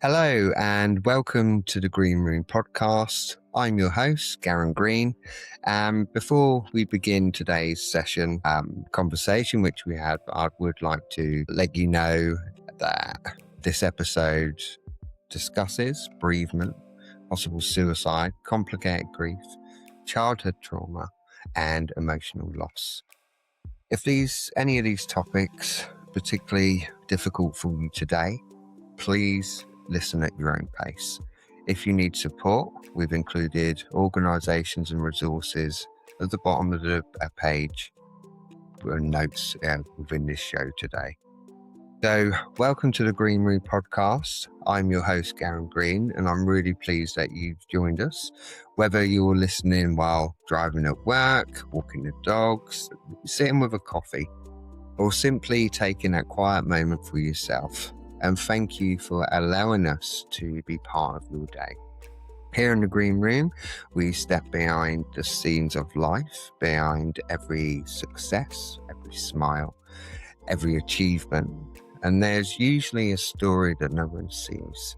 Hello and welcome to the Green Room podcast. I'm your host, Garen Green. Before we begin today's session conversation, which we had, I would like to let you know that this episode discusses bereavement, possible suicide, complicated grief, childhood trauma, and emotional loss. If any of these topics particularly difficult for you today, please listen at your own pace. If you need support, we've included organisations and resources at the bottom of the page and notes within this show today. So, welcome to the Green Room podcast. I'm your host, Garen Green, and I'm really pleased that you've joined us. Whether you're listening while driving at work, walking the dogs, sitting with a coffee, or simply taking that quiet moment for yourself. And thank you for allowing us to be part of your day. Here in the Green Room, we step behind the scenes of life, behind every success, every smile, every achievement. And there's usually a story that no one sees.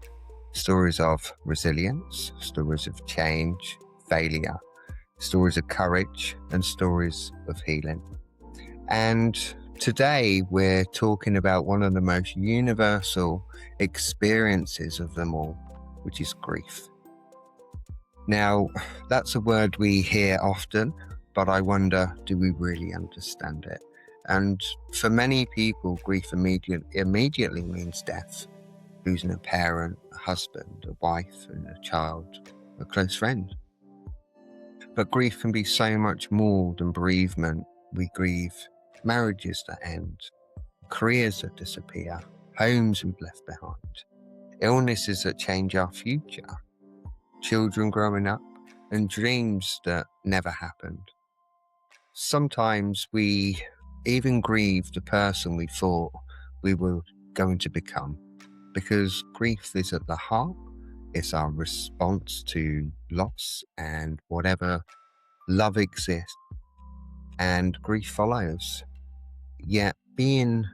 Stories of resilience, stories of change, failure, stories of courage, and stories of healing. And today, we're talking about one of the most universal experiences of them all, which is grief. Now, that's a word we hear often, but I wonder, do we really understand it? And for many people, grief immediately means death, losing a parent, a husband, a wife, and a child, a close friend. But grief can be so much more than bereavement. We grieve marriages that end, careers that disappear, homes we've left behind, illnesses that change our future, children growing up, and dreams that never happened. Sometimes we even grieve the person we thought we were going to become, because grief is at the heart. It's our response to loss and whatever love exists, and grief follows. Yet being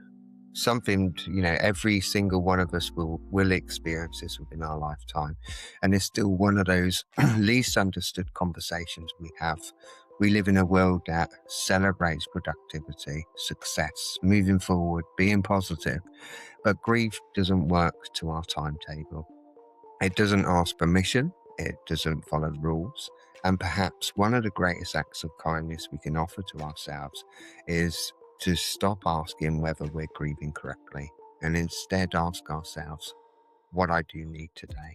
something, every single one of us will experience this within our lifetime. And it's still one of those least understood conversations we have. We live in a world that celebrates productivity, success, moving forward, being positive. But grief doesn't work to our timetable. It doesn't ask permission. It doesn't follow rules. And perhaps one of the greatest acts of kindness we can offer to ourselves is to stop asking whether we're grieving correctly and instead ask ourselves, what I do need today.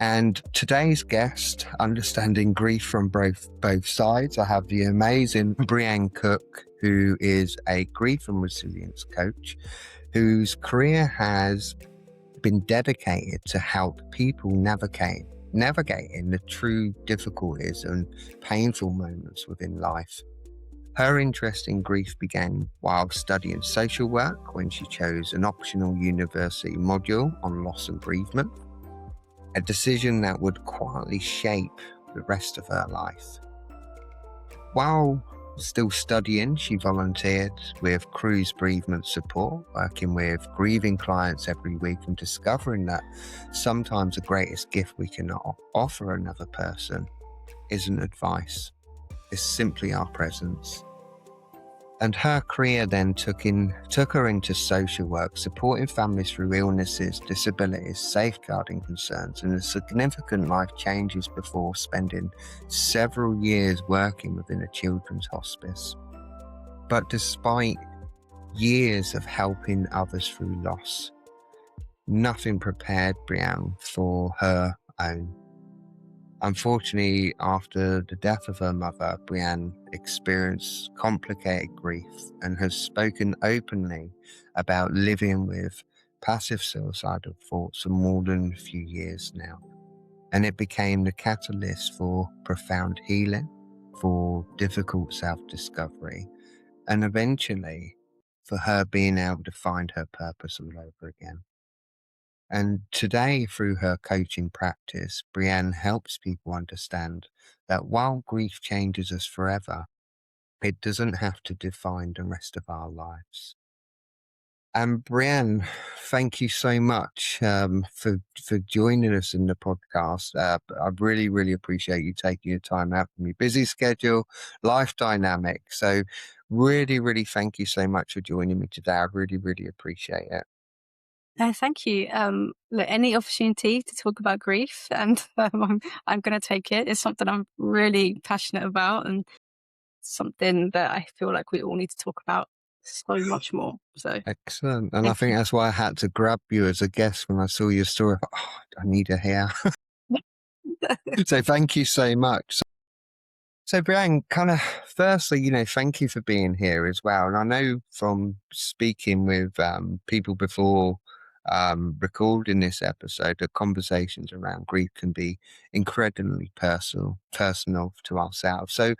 And today's guest, understanding grief from both sides, I have the amazing Brianne Cook, who is a grief and resilience coach, whose career has been dedicated to help people navigating the true difficulties and painful moments within life. Her interest in grief began while studying social work, when she chose an optional university module on loss and bereavement, a decision that would quietly shape the rest of her life. While still studying, she volunteered with Cruise Bereavement Support, working with grieving clients every week and discovering that sometimes the greatest gift we can offer another person isn't advice, it's simply our presence. And her career then took her into social work, supporting families through illnesses, disabilities, safeguarding concerns, and the significant life changes before spending several years working within a children's hospice. But despite years of helping others through loss, nothing prepared Brianne for her own. Unfortunately, after the death of her mother, Brianne experienced complicated grief and has spoken openly about living with passive suicidal thoughts for more than a few years now. And it became the catalyst for profound healing, for difficult self-discovery, and eventually for her being able to find her purpose all over again. And today, through her coaching practice, Brianne helps people understand that while grief changes us forever, it doesn't have to define the rest of our lives. And Brianne, thank you so much for joining us in the podcast. I really, really appreciate you taking your time out from your busy schedule, life dynamic. So, really, really thank you so much for joining me today. I really, really appreciate it. Thank you. Look, any opportunity to talk about grief, and I'm going to take it. It's something I'm really passionate about, and something that I feel like we all need to talk about so much more. So, Excellent. And I thank think you. that's why I had to grab you as a guest when I saw your story. Oh, I need her here. So, thank you so much. So, Brian, kind of firstly, thank you for being here as well. And I know from speaking with people before recording this episode, the conversations around grief can be incredibly personal to ourselves. So,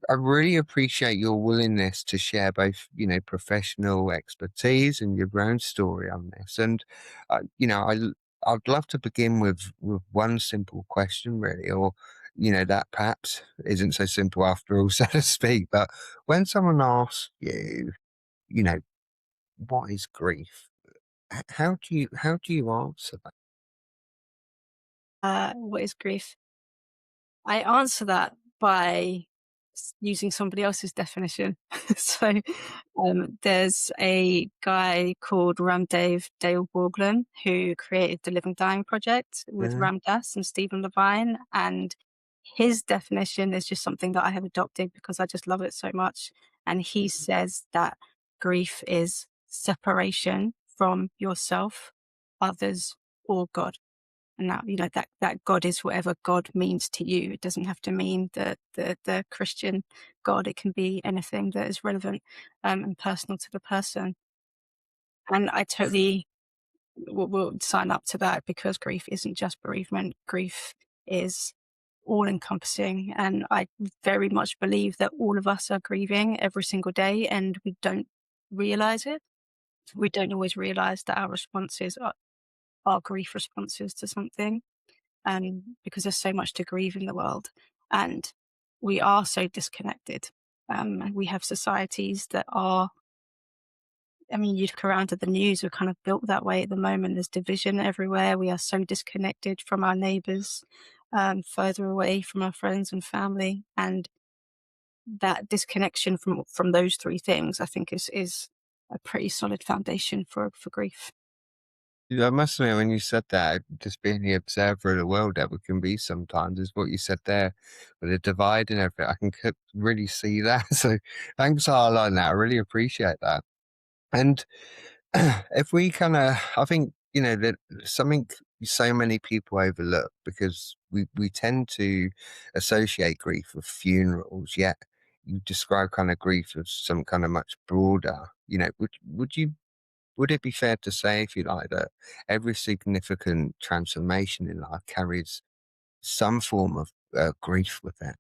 I really appreciate your willingness to share both, professional expertise and your own story on this. And, I'd love to begin with one simple question, really, or, that perhaps isn't so simple after all, so to speak. But when someone asks you, you know, what is grief? How do you answer that? What is grief? I answer that by using somebody else's definition. So there's a guy called Ramdev Dale Borglum who created the Living Dying Project with Yeah. Ram Dass and Stephen Levine. And his definition is just something that I have adopted because I just love it so much. And he says that grief is separation from yourself, others, or God. And that, that God is whatever God means to you. It doesn't have to mean the Christian God. It can be anything that is relevant and personal to the person. And I totally will sign up to that, because grief isn't just bereavement. Grief is all encompassing. And I very much believe that all of us are grieving every single day, and we don't realize it. We don't always realize that our responses are grief responses to something, because there's so much to grieve in the world, and we are so disconnected. And we have societies that are, I mean, you look around at the news, we're kind of built that way at the moment. There's division everywhere. We are so disconnected from our neighbors, further away from our friends and family. And that disconnection from those three things, I think, is a pretty solid foundation for grief. Yeah, I must admit, when you said that, just being the observer of the world that we can be sometimes is what you said there with the divide and everything. I can really see that. So thanks for highlighting that. I really appreciate that. And if we kind of, I think, that something so many people overlook because we tend to associate grief with funerals, yet you describe kind of grief as some kind of much broader. Would it be fair to say, if you like, that every significant transformation in life carries some form of grief with it?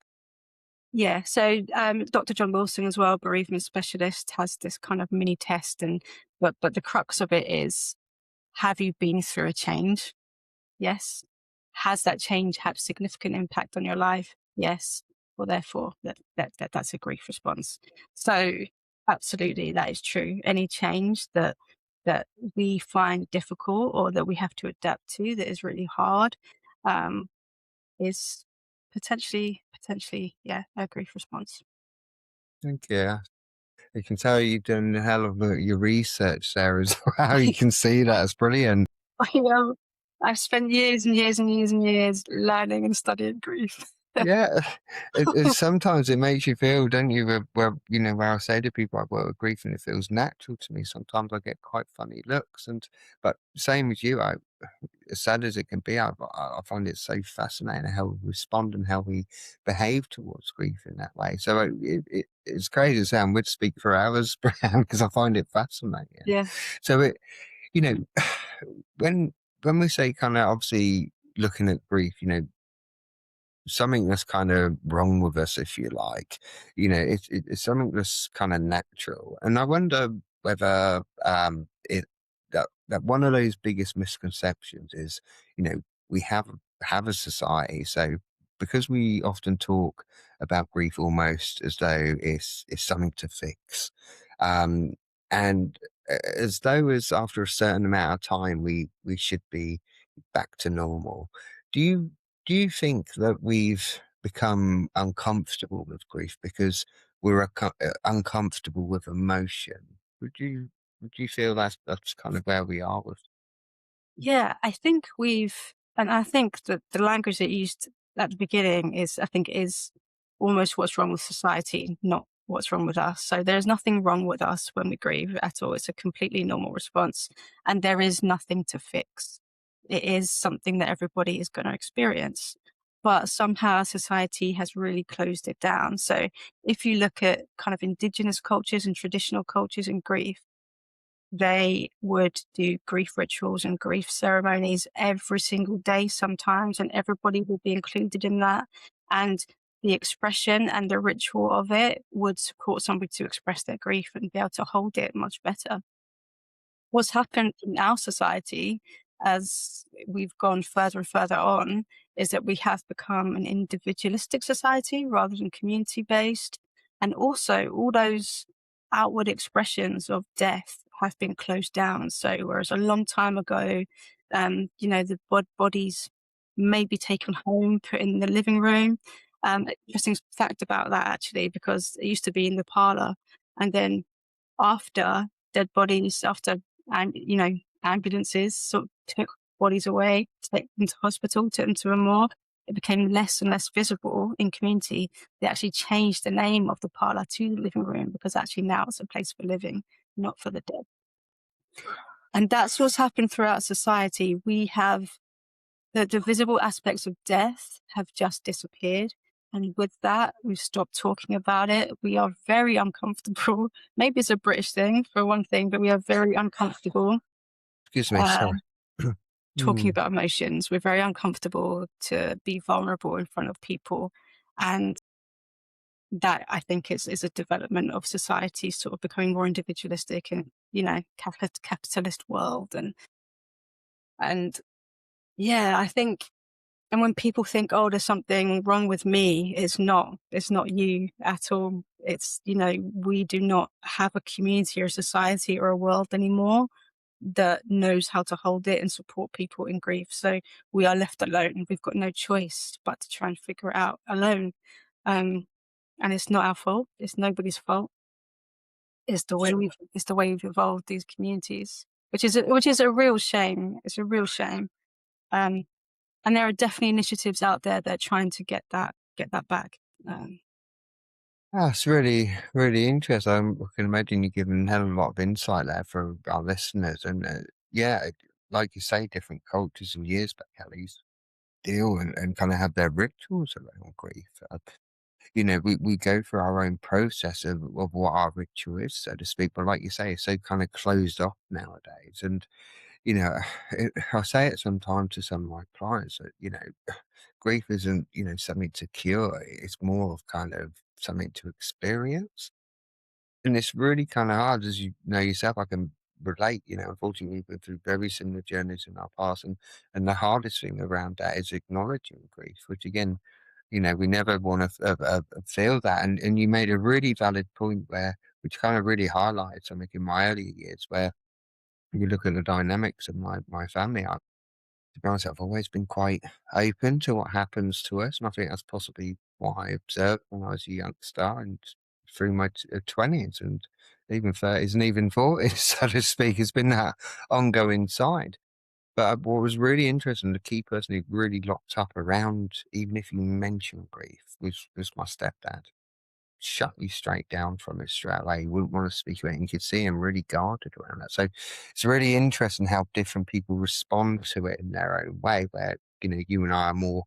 Yeah. So Dr. John Wilson as well, bereavement specialist, has this kind of mini test, and but the crux of it is: have you been through a change? Yes. Has that change had significant impact on your life? Yes. Well, therefore, that's a grief response. So absolutely, that is true. Any change that we find difficult, or that we have to adapt to, that is really hard, um, is potentially, yeah, a grief response. Thank you. You can tell you've done a hell of your research there as well. You can see that. It's brilliant. I I've spent years and years and years and years learning and studying grief. Yeah, sometimes it makes you feel, don't you? Where I say to people I work with grief, and it feels natural to me. Sometimes I get quite funny looks, but same as you, as sad as it can be, I find it so fascinating how we respond and how we behave towards grief in that way. So it's crazy to say I would speak for hours, Brian, because I find it fascinating. Yeah. So you know, when when we say kind of obviously looking at grief, something that's kind of wrong with us, if you like. It's something that's kind of natural, and I wonder whether it that one of those biggest misconceptions is, we have a society. So because we often talk about grief almost as though it's something to fix, um, and as though as after a certain amount of time we should be back to normal. Do you do you think that we've become uncomfortable with grief because we're uncomfortable with emotion? Would you feel that's kind of where we are with? Yeah, I think and I think that the language that you used at the beginning I think, is almost what's wrong with society, not what's wrong with us. So there's nothing wrong with us when we grieve at all. It's a completely normal response, and there is nothing to fix. It is something that everybody is going to experience. But somehow society has really closed it down. So if you look at kind of indigenous cultures and traditional cultures and grief, they would do grief rituals and grief ceremonies every single day sometimes, and everybody would be included in that. And the expression and the ritual of it would support somebody to express their grief and be able to hold it much better. What's happened in our society as we've gone further and further on is that we have become an individualistic society rather than community based. And also, all those outward expressions of death have been closed down. So, whereas a long time ago, the bodies may be taken home, put in the living room. Interesting fact about that, actually, because it used to be in the parlor. And then after dead bodies, after and ambulances sort of took bodies away, take them to hospital, took them to a morgue, it became less and less visible in community. They actually changed the name of the parlour to the living room because actually now it's a place for living, not for the dead. And that's what's happened throughout society. We have the visible aspects of death have just disappeared. And with that, we've stopped talking about it. We are very uncomfortable. Maybe it's a British thing for one thing, but we are very uncomfortable Excuse me, uh, sorry. talking Mm. about emotions. We're very uncomfortable to be vulnerable in front of people. And that I think is a development of society sort of becoming more individualistic and, capitalist world. And yeah, I think. And when people think, "Oh, there's something wrong with me," it's not. It's not you at all. It's, we do not have a community or society or a world anymore that knows how to hold it and support people in grief. So we are left alone. We've got no choice but to try and figure it out alone. Um, and it's not our fault. It's nobody's fault. It's the way we've evolved these communities, which is a real shame. It's a real shame. Um, and there are definitely initiatives out there that are trying to get that back. Um, That's really, really interesting. I can imagine you've given a hell of a lot of insight there for our listeners. And yeah, like you say, different cultures and years back, how they used to deal and kind of have their rituals around grief. We go through our own process of what our ritual is, so to speak. But like you say, it's so kind of closed off nowadays. And, you know, I say it sometimes to some of my clients that, grief isn't, something to cure. It's more of kind of something to experience. And it's really kind of hard, as you know yourself. I can relate. Unfortunately, we've been through very similar journeys in our past, and the hardest thing around that is acknowledging grief, which again, we never want to feel that. And you made a really valid point where, which kind of really highlighted something in my early years, where you look at the dynamics of my family. To be honest, I've always been quite open to what happens to us, and I think that's possibly what I observed when I was a youngster and through my 20s and even 30s and even 40s, so to speak. Has been that ongoing side. But what was really interesting, the key person who really locked up around, even if you mention grief, was my stepdad. Shut you straight down from it straight away. You wouldn't want to speak about it. You could see him really guarded around that. So it's really interesting how different people respond to it in their own way, where, you and I are more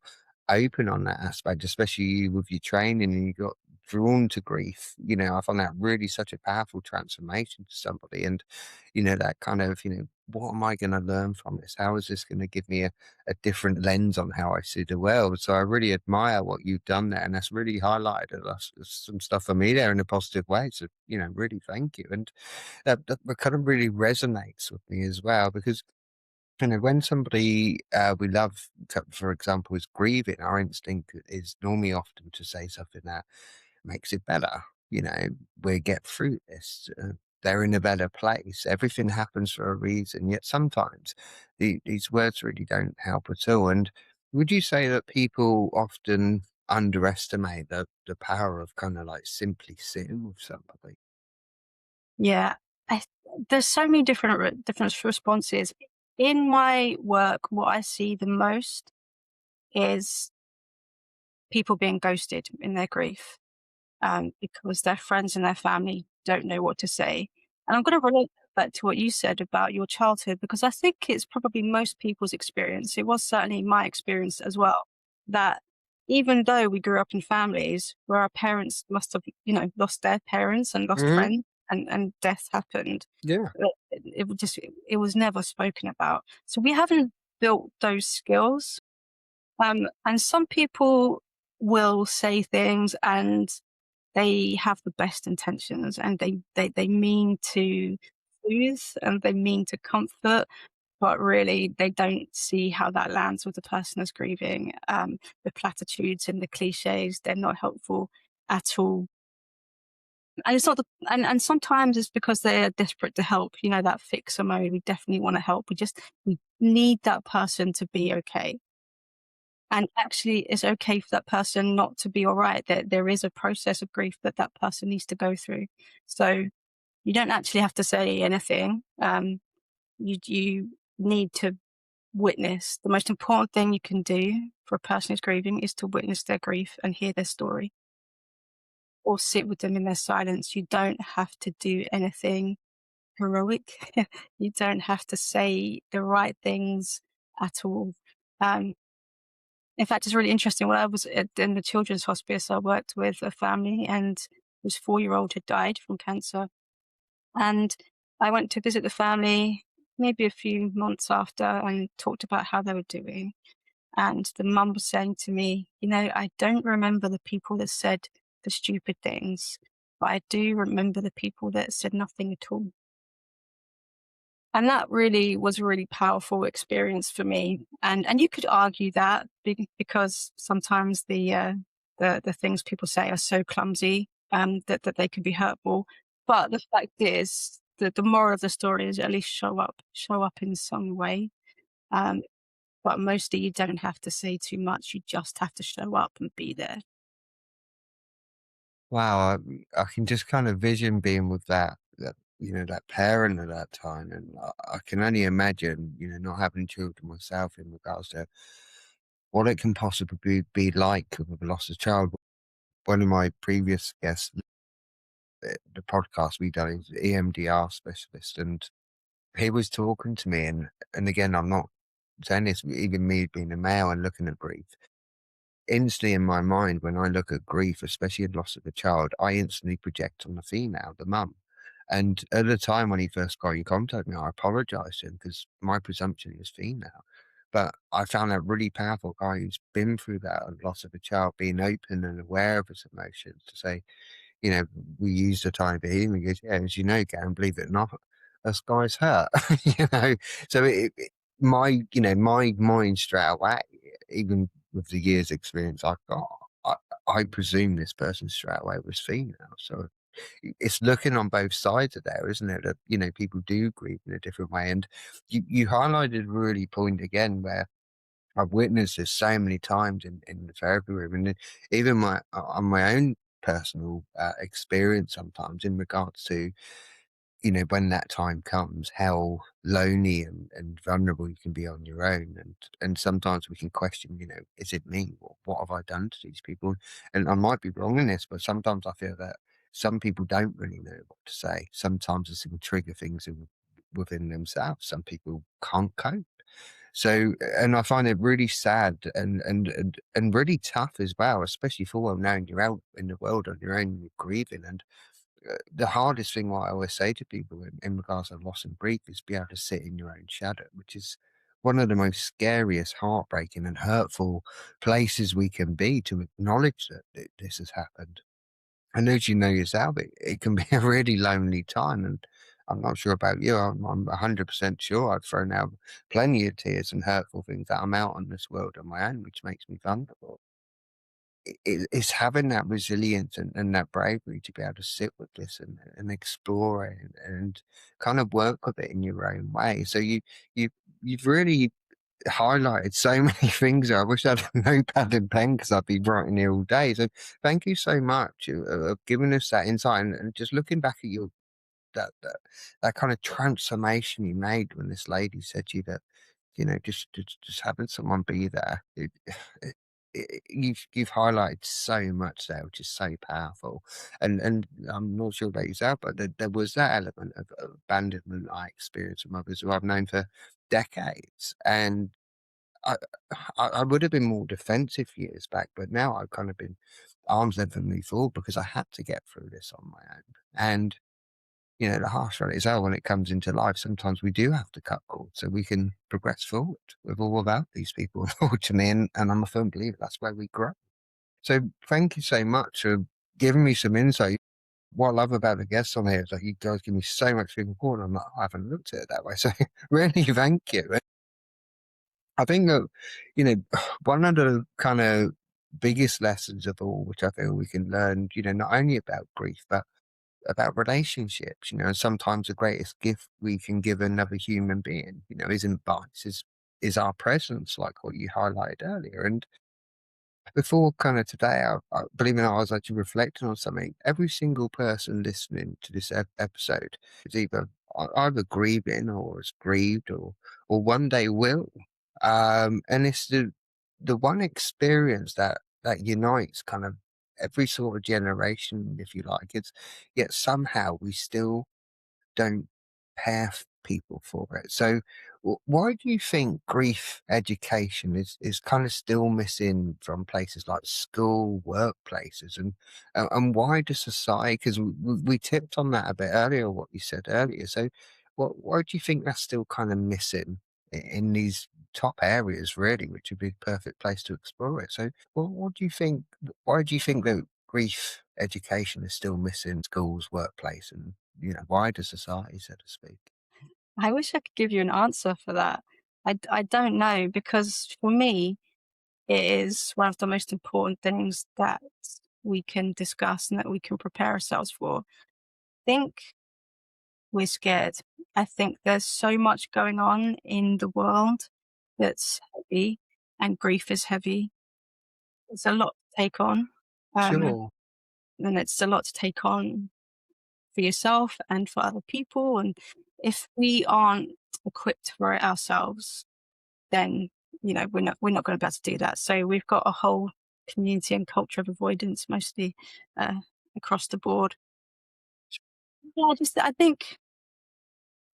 open on that aspect, especially you with your training and you got drawn to grief. I find that really such a powerful transformation to somebody. And, that kind of, what am I going to learn from this? How is this going to give me a different lens on how I see the world? So I really admire what you've done there, and that's really highlighted some stuff for me there in a positive way. So really thank you, and that kind of really resonates with me as well because. When somebody we love, for example, is grieving, our instinct is normally often to say something that makes it better. We'll get through this. they're in a better place. Everything happens for a reason. Yet sometimes these words really don't help at all. And would you say that people often underestimate the power of kind of like simply sitting with somebody? Yeah, I, there's so many different responses. In my work, what I see the most is people being ghosted in their grief, because their friends and their family don't know what to say. And I'm going to relate that to what you said about your childhood, because I think it's probably most people's experience. It was certainly my experience as well, that even though we grew up in families where our parents must have, lost their parents and lost Hmm. friends, and death happened, Yeah. it was never spoken about. So we haven't built those skills. And some people will say things and they have the best intentions, and they mean to soothe and they mean to comfort, but really they don't see how that lands with the person that's grieving. The platitudes and the cliches, they're not helpful at all. And it's not and sometimes it's because they're desperate to help, that fixer mode. We definitely want to help. We need that person to be okay. And actually, it's okay for that person not to be all right. There is a process of grief that that person needs to go through. So you don't actually have to say anything. You need to witness. The most important thing you can do for a person who's grieving is to witness their grief and hear their story, or sit with them in their silence. You don't have to do anything heroic. You don't have to say the right things at all. Um, In fact, it's really interesting. When I was in the children's hospice, I worked with a family, and his 4-year-old had died from cancer. And I went to visit the family maybe a few months after and talked about how they were doing. And the mum was saying to me, I don't remember the people that said the stupid things, but I do remember the people that said nothing at all. And that really was a really powerful experience for me. And you could argue that because sometimes the things people say are so clumsy, that they can be hurtful. But the fact is that the moral of the story is at least show up in some way. Um, but mostly you don't have to say too much. You just have to show up and be there. Wow, I can just kind of vision being with that parent at that time, and I can only imagine, not having children myself in regards to what it can possibly be like with a lost a child. One of my previous guests, the podcast we done, is EMDR specialist, and he was talking to me, and again, I'm not saying this, even me being a male and looking at grief. Instantly in my mind, when I look at grief, especially in loss of a child, I instantly project on the female, the mum. And at the time when he first got in contact with me, I apologized to him because my presumption is female. But I found that really powerful guy who's been through that loss of a child, being open and aware of his emotions to say, you know, we use the time for healing. He goes, yeah, as you know, Garen, believe it or not, this guy's hurt, you know. So my mind straight away, even with the years experience I've got, I, I presume this person straight away was female. So it's looking on both sides of there, isn't it? That, people do grieve in a different way. And you highlighted a really point again where I've witnessed this so many times in the therapy room, and even on my own personal experience sometimes in regards to when that time comes, how lonely and vulnerable you can be on your own, and sometimes we can question, is it me? What have I done to these people? And I might be wrong in this, but sometimes I feel that some people don't really know what to say. Sometimes this will trigger things within themselves. Some people can't cope. So, and I find it really sad and really tough as well, especially for well knowing you're out in the world on your own, you're grieving. And the hardest thing, what I always say to people in regards to loss and grief, is be able to sit in your own shadow, which is one of the most scariest, heartbreaking, and hurtful places we can be, to acknowledge that this has happened. And as you know yourself, it can be a really lonely time. And I'm not sure about you. I'm 100% sure I've thrown out plenty of tears and hurtful things that I'm out on this world on my own, which makes me vulnerable. it's having that resilience and that bravery to be able to sit with this and explore it and kind of work with it in your own way. So you you've really highlighted so many things. I wish I had a notepad and pen because I'd be writing here all day. So thank you so much of giving us that insight and just looking back at your that, that that kind of transformation you made when this lady said to you that, just having someone be there. You've highlighted so much there, which is so powerful. And I'm not sure about yourself, but there was that element of abandonment I experienced from others who I've known for decades. And I, I would have been more defensive years back, but now I've kind of been arms length and moved forward because I had to get through this on my own. And the harsh reality is how when it comes into life, sometimes we do have to cut cords so we can progress forward with or without these people, unfortunately. And I'm a firm believer that's where we grow. So thank you so much for giving me some insight. What I love about the guests on here is that you guys give me so much food for thought. I haven't looked at it that way. So really, thank you. I think that, you know, one of the kind of biggest lessons of all, which I feel we can learn, not only about grief, but about relationships, and sometimes the greatest gift we can give another human being, isn't advice, is our presence, like what you highlighted earlier. And before kind of today, believe it or not, I was actually reflecting on something. Every single person listening to this episode is either grieving or is grieved or one day will. And it's the one experience that unites kind of every sort of generation, if you like. It's yet somehow we still don't have people for it. So, why do you think grief education is kind of still missing from places like school, workplaces, and why does society? Because we tipped on that a bit earlier, what you said earlier. So, why do you think that's still kind of missing in these top areas, really, which would be the perfect place to explore it? So, what do you think? Why do you think that grief education is still missing schools, workplace, and wider society, so to speak? I wish I could give you an answer for that. I don't know because for me, it is one of the most important things that we can discuss and that we can prepare ourselves for. I think we're scared. I think there's so much going on in the world that's heavy, and grief is heavy. It's a lot to take on. Um, Sure. and it's a lot to take on for yourself and for other people. And if we aren't equipped for it ourselves, then we're not going to be able to do that. So we've got a whole community and culture of avoidance, mostly uh, across the board. Yeah, I think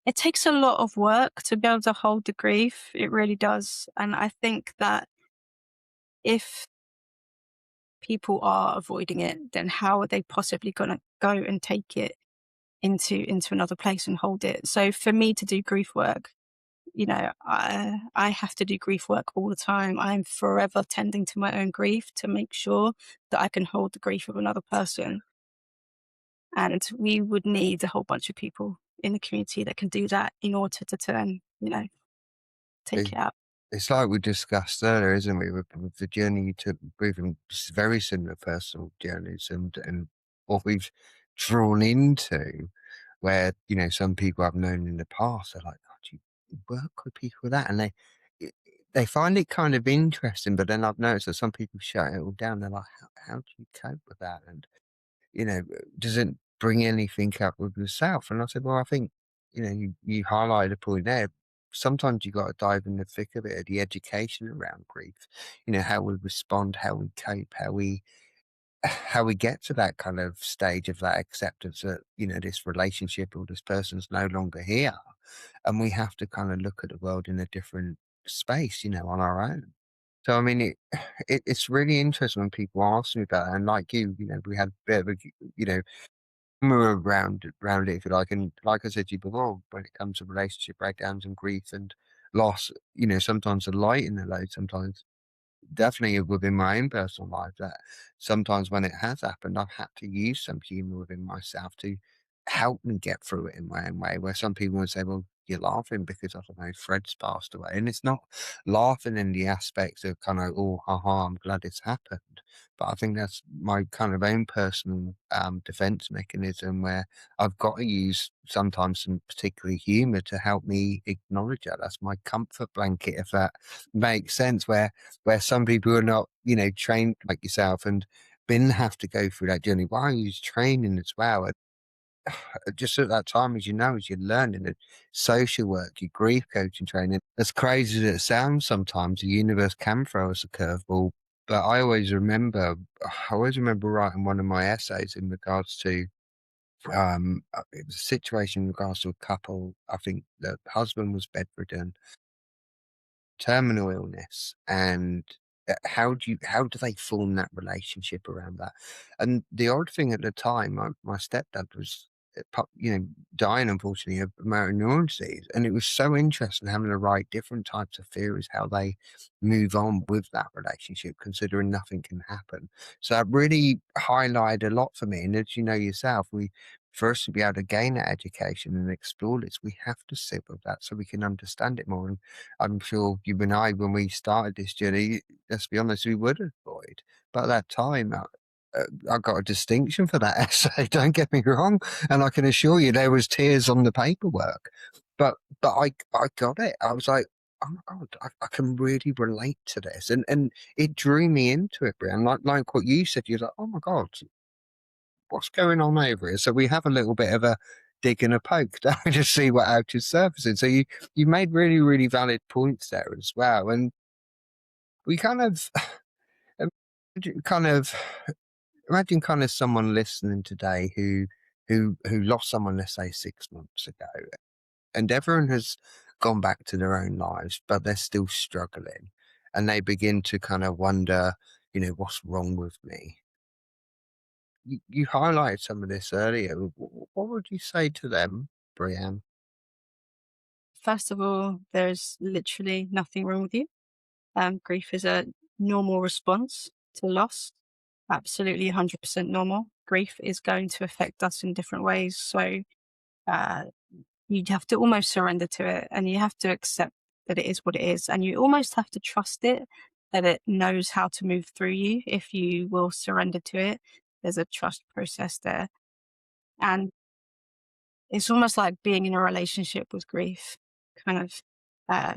it takes a lot of work to be able to hold the grief. It really does, and I think that if people are avoiding it, then how are they possibly going to go and take it into another place and hold it? So for me to do grief work, I have to do grief work all the time. I'm forever tending to my own grief to make sure that I can hold the grief of another person. And we would need a whole bunch of people in the community that can do that in order to turn, take It, it out. it's like we discussed earlier, isn't we, with the journey you took, we've been very similar personal journeys and what we've drawn into, where, some people I've known in the past are like, oh, do you work with people with that? And they find it kind of interesting, but then I've noticed that some people shut it all down. They're like, how do you cope with that? And does it bring anything up with yourself? And I said, well, I think, you highlighted a point there. Sometimes you got to dive in the thick of it, the education around grief, how we respond, how we cope, how we get to that kind of stage of that acceptance that, this relationship or this person's no longer here. And we have to kind of look at the world in a different space, on our own. So, I mean, it's really interesting when people ask me about it. And like we had a bit of a, you know, around it, if you like. And like I said to you before, when it comes to relationship breakdowns and grief and loss, sometimes the light in the load, sometimes definitely within my own personal life, that sometimes when it has happened, I've had to use some humor within myself to help me get through it in my own way. Where some people would say, well, you're laughing because, I don't know, Fred's passed away. And it's not laughing in the aspects of kind of, oh, haha, I'm glad it's happened. But I think that's my kind of own personal defense mechanism where I've got to use sometimes some particularly humor to help me acknowledge that. That's my comfort blanket, if that makes sense, where some people are not, trained like yourself and been have to go through that journey while you're training as well. Just at that time, as you're learning it, social work, your grief coaching training, as crazy as it sounds sometimes, the universe can throw us a curveball. But I always remember writing one of my essays in regards to, it was a situation in regards to a couple. I think the husband was bedridden, terminal illness, and how do they form that relationship around that? And the odd thing at the time, my stepdad was dying, unfortunately, of motor neuron disease, and it was so interesting having to write different types of theories how they move on with that relationship, considering nothing can happen. So that really highlighted a lot for me. And as you know yourself, we for us to be able to gain that education and explore this, we have to sit with that so we can understand it more. And I'm sure you and I, when we started this journey, let's be honest, we would avoid. But at that time, I got a distinction for that essay. Don't get me wrong, and I can assure you there was tears on the paperwork. But I got it. I was like, oh my god, I can really relate to this, and it drew me into it, Brian. Like what you said, you're like, oh my god, what's going on over here? So we have a little bit of a dig and a poke to see what out is surfacing. So you made really, really valid points there as well. And we kind of kind of imagine kind of someone listening today who lost someone, let's say 6 months ago, and everyone has gone back to their own lives, but they're still struggling. And they begin to kind of wonder, what's wrong with me? You highlighted some of this earlier. What would you say to them, Brianne? First of all, there's literally nothing wrong with you. Grief is a normal response to loss, absolutely 100% normal. Grief is going to affect us in different ways. So uh, you have to almost surrender to it and you have to accept that it is what it is. And you almost have to trust it, that it knows how to move through you if you will surrender to it. There's a trust process there. And it's almost like being in a relationship with grief, kind of uh,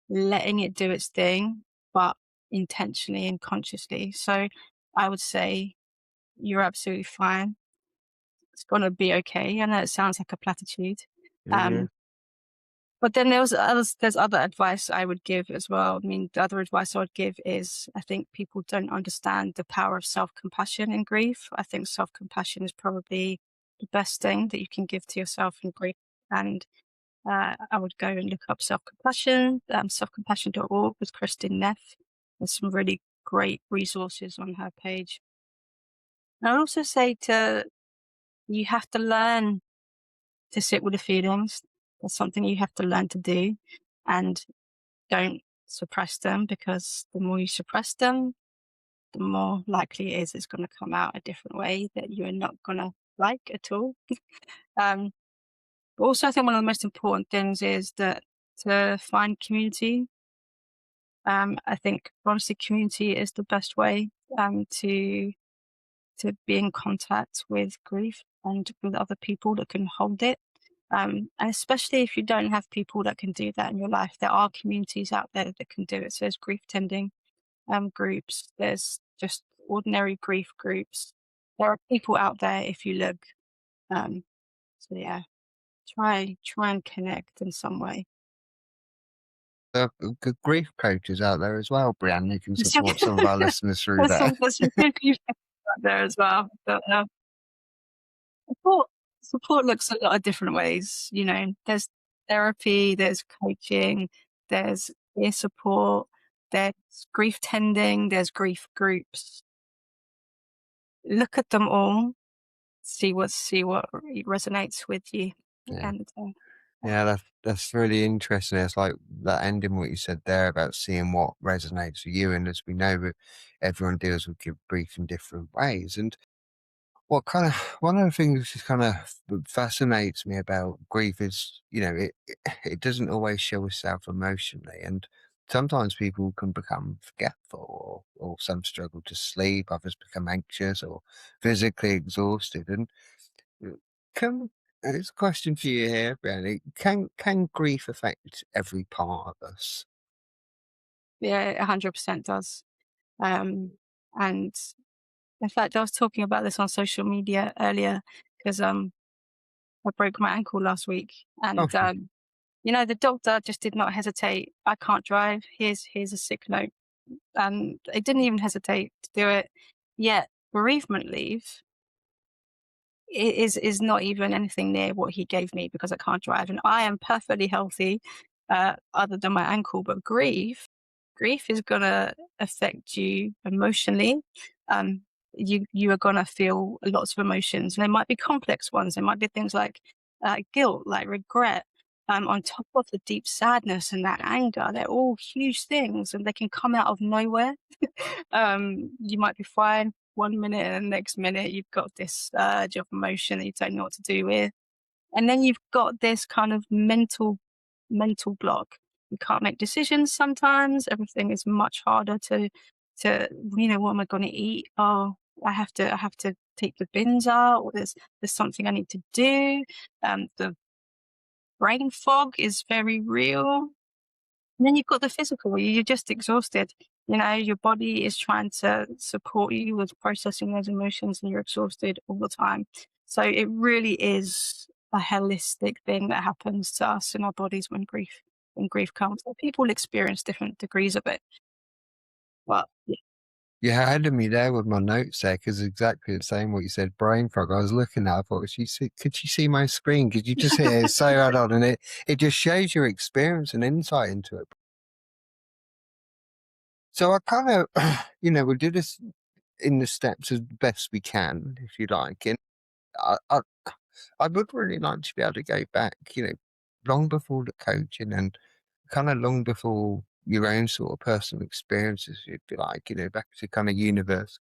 letting it do its thing, but intentionally and consciously. So I would say you're absolutely fine. It's going to be okay. I know it sounds like a platitude. Yeah. Um, but then there's other advice I would give as well. I mean, the other advice I would give is I think people don't understand the power of self-compassion in grief. I think self-compassion is probably the best thing that you can give to yourself in grief. And I would go and look up self-compassion, selfcompassion.org with Kristin Neff. There's some really great resources on her page. And I would also say you have to learn to sit with the feelings. That's something you have to learn to do. And don't suppress them, because the more you suppress them, the more likely it is it's going to come out a different way that you're not going to like at all. Um, but also, I think one of the most important things is that to find community. I think honestly, community is the best way to be in contact with grief and with other people that can hold it. And especially if you don't have people that can do that in your life, there are communities out there that can do it. So there's grief tending groups. There's just ordinary grief groups. There are people out there if you look. Um, so yeah, try and connect in some way. Good grief coaches out there as well, Brianne. You can support some of our listeners through that. There's some good grief out there as well. But support support looks a lot of different ways. You know, there's therapy, there's coaching, there's peer support, there's grief tending, there's grief groups. Look at them all, see what resonates with you, Yeah. and Yeah, that's really interesting. It's like that ending what you said there about seeing what resonates with you. And as we know, everyone deals with grief in different ways. And what kind of one of the things that just kind of fascinates me about grief is, it doesn't always show itself emotionally, and sometimes people can become forgetful, or some struggle to sleep, others become anxious or physically exhausted. And uh, can it's a question for you here, Brianne. Can grief affect every part of us? Yeah, it 100% does. Um, and in fact, I was talking about this on social media earlier because I broke my ankle last week, Oh, and the doctor just did not hesitate. I can't drive. Here's a sick note, and they didn't even hesitate to do it. Yet bereavement leave is not even anything near what he gave me because I can't drive, and I am perfectly healthy, other than my ankle. But grief is gonna affect you emotionally. Um, you are gonna feel lots of emotions, and they might be complex ones. They might be things like guilt, like regret. On top of the deep sadness and that anger, they're all huge things, and they can come out of nowhere. You might be fine 1 minute, and the next minute you've got this surge of emotion that you don't know what to do with. And then you've got this kind of mental block. You can't make decisions sometimes. Everything is much harder to what am I gonna eat? Oh, I have to take the bins out, or there's something I need to do. The brain fog is very real. And then you've got the physical, where you're just exhausted. Your body is trying to support you with processing those emotions, and you're exhausted all the time. So it really is a holistic thing that happens to us in our bodies when grief comes. So people experience different degrees of it. But yeah. you had me there with my notes there, because exactly the same what you said, brain fog. I was looking at it, I thought, could you see my screen? Could you just hear it so add on? And it just shows your experience and insight into it. So I kind of, we'll do this in the steps as best we can, if you like. And I, I, I would really like to be able to go back, long before the coaching, and kind of long before your own sort of personal experiences, if you like, back to kind of university,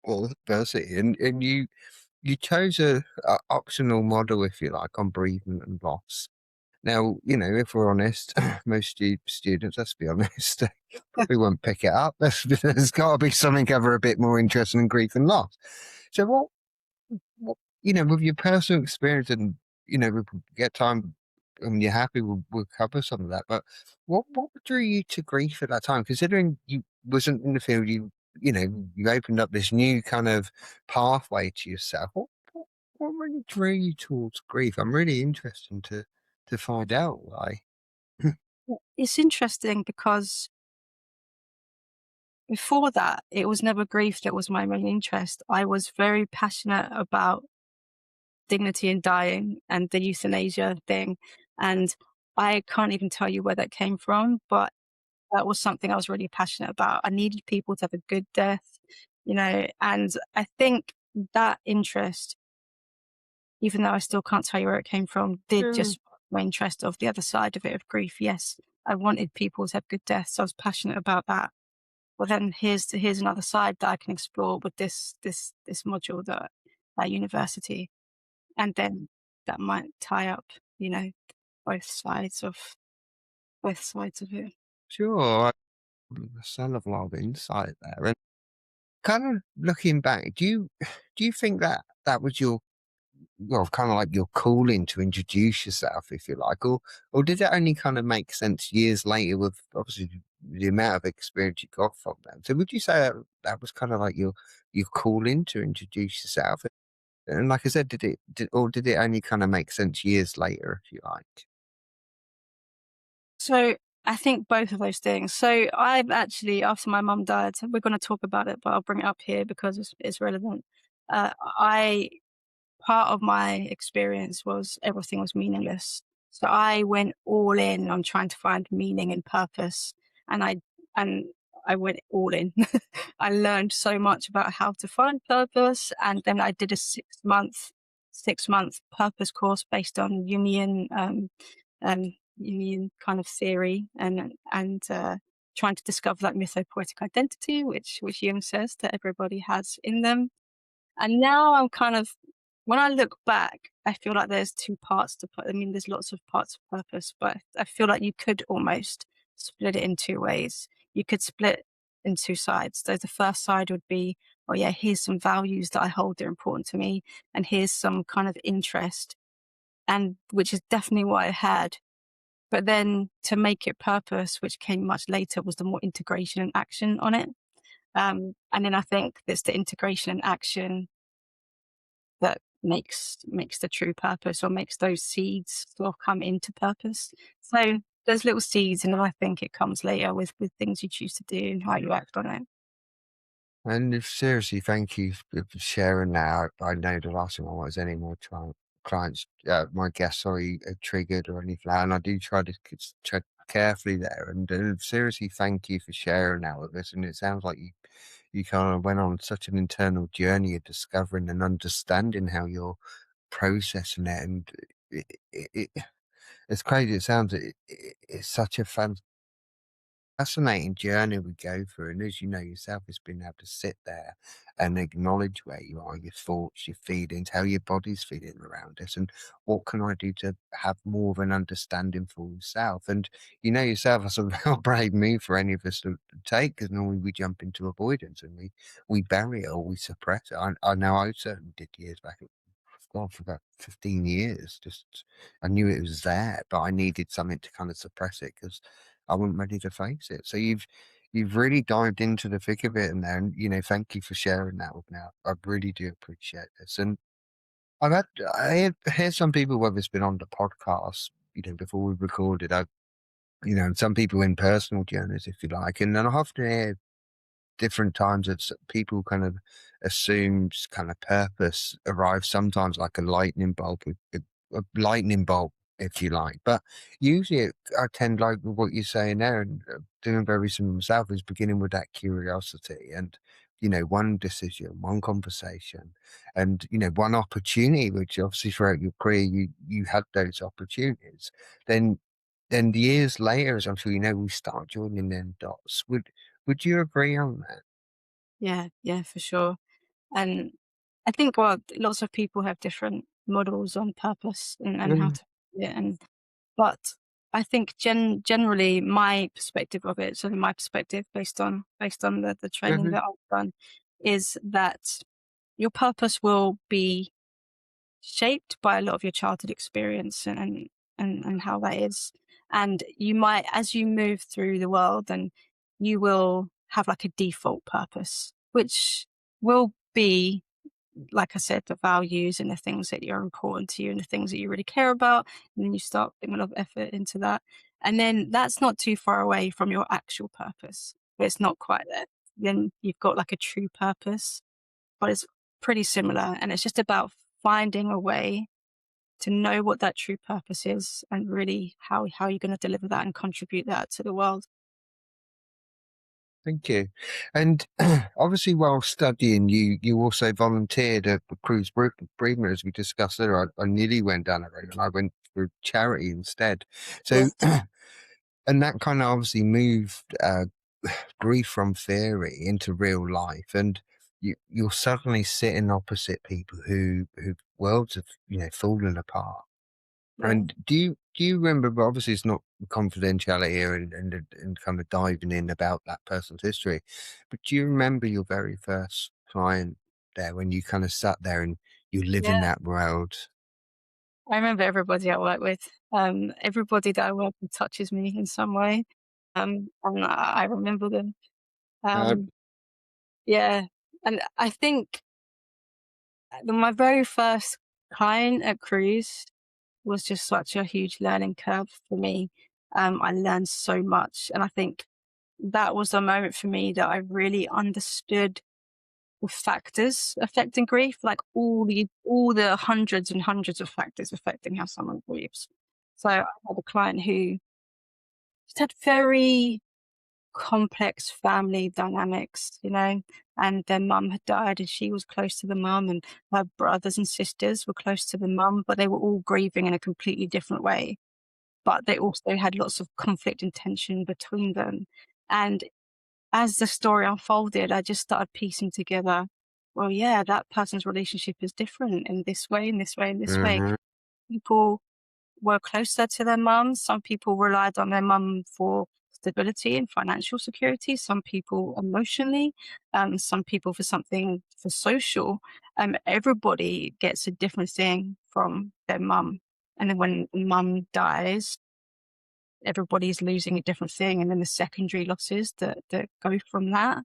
and you chose a optional model, if you like, on bereavement and loss. Now, if we're honest, most students, let's be honest, probably won't pick it up. There's got to be something ever a bit more interesting than grief and loss. So, with your personal experience, and we can get time, and you're happy, we'll cover some of that. But what drew you to grief at that time? Considering you wasn't in the field, you opened up this new kind of pathway to yourself. What really drew you towards grief? I'm really interested to find out why. It's interesting because before that, it was never grief that was my main interest. I was very passionate about dignity in dying and the euthanasia thing. And I can't even tell you where that came from, but that was something I was really passionate about. I needed people to have a good death, and I think that interest, even though I still can't tell you where it came from, did just spark my interest of the other side of it of grief. Yes, I wanted people to have good deaths. So I was passionate about that. Well, then here's another side that I can explore with this module that at university, and then that might tie up, you know, both sides of both sides of it. Sure, a son of a lot of insight there. And kind of looking back, do you think that that was your, well, kind of like your calling to introduce yourself, if you like, or did it only kind of make sense years later with obviously the amount of experience you got from them? So would you say that was kind of like your calling to introduce yourself? And like I said, did it only kind of make sense years later, if you like? So I think both of those things. So I've actually, after my mum died, we're going to talk about it, but I'll bring it up here because it's relevant. I Part of my experience was everything was meaningless. So I went all in on trying to find meaning and purpose, and I went all in. I learned so much about how to find purpose, and then I did a 6-month purpose course based on um, Jungian kind of theory, and trying to discover that mythopoetic identity, which Jung says that everybody has in them. And now I'm kind of, when I look back, I feel like there's two parts to put. I mean, there's lots of parts of purpose, but I feel like you could almost split it in two ways. You could split in two sides. So the first side would be, oh yeah, here's some values that I hold that are important to me, and here's some kind of interest, and which is definitely what I had. But then to make it purpose, which came much later, was the more integration and action on it. And then I think it's the integration and action that makes the true purpose, or makes those seeds sort of come into purpose. So there's little seeds, and then I think it comes later with things you choose to do and how you act on it. And seriously, thank you for sharing that. I know the last time I was any more clients, my guests, sorry, triggered or anything, and I do try to tread carefully there. And seriously, thank you for sharing that with us. And it sounds like you kind of went on such an internal journey of discovering and understanding how you're processing it. And it's crazy. It sounds it's such a fascinating journey we go through, and as you know yourself, it's being able to sit there and acknowledge where you are, your thoughts, your feelings, how your body's feeling around it, and what can I do to have more of an understanding for yourself. And you know yourself, that's a real brave move for any of us to take, because normally we jump into avoidance and we bury it or we suppress it. I know I certainly did years back. God, for about 15 years, just I knew it was there, but I needed something to kind of suppress it because I wasn't ready to face it. So you've really dived into the thick of it in there, and thank you for sharing that with me. I really do appreciate this. And I've had hear some people, whether it's been on the podcast, before we recorded, and some people in personal journeys, if you like, and then I often hear different times it's people kind of assumes kind of purpose arrives sometimes like a lightning bolt, a lightning bolt, if you like. But usually I tend, like what you're saying there, and doing very similar myself, is beginning with that curiosity and one decision, one conversation, and one opportunity, which obviously throughout your career you had those opportunities. Then the years later, as I'm sure you know, we start joining them dots. Would you agree on that? Yeah, yeah, for sure. And I think, well, lots of people have different models on purpose and how Mm, to do it. And but I think generally my perspective of it, so my perspective based on the training mhm. that I've done, is that your purpose will be shaped by a lot of your childhood experience and how that is. And you might, as you move through the world, and you will have like a default purpose, which will be, like I said, the values and the things that are important to you and the things that you really care about. And then you start putting a lot of effort into that. And then that's not too far away from your actual purpose, but it's not quite there. Then you've got like a true purpose, but it's pretty similar. And it's just about finding a way to know what that true purpose is, and really how you're going to deliver that and contribute that to the world. Thank you. And obviously, while studying, you also volunteered at the Cruise Bremer, as we discussed earlier. I nearly went down that road, and I went for charity instead. Yeah. So, and that kind of obviously moved grief from theory into real life, and you're suddenly sitting opposite people who worlds have fallen apart. Yeah. And do you remember? But obviously, it's not confidentiality here, and kind of diving in about that person's history. But do you remember your very first client there when you kind of sat there and you live in Yeah. that world? I remember everybody I work with. Everybody that I work with touches me in some way. And I remember them. Uh, Um, yeah. And I think my very first client at Cruise was just such a huge learning curve for me. I learned so much. And I think that was the moment for me that I really understood the factors affecting grief, like all the hundreds and hundreds of factors affecting how someone grieves. So I had a client who just had very complex family dynamics, and their mum had died and she was close to the mum, and her brothers and sisters were close to the mum, but they were all grieving in a completely different way. But they also had lots of conflict and tension between them. And as the story unfolded, I just started piecing together, well, yeah, that person's relationship is different in this way, in this way, in this way. Hmm. People were closer to their mums. Some people relied on their mum for stability and financial security. Some people emotionally. Some people for something for social. Everybody gets a different thing from their mum. And then when mum dies, everybody's losing a different thing. And then the secondary losses that go from that,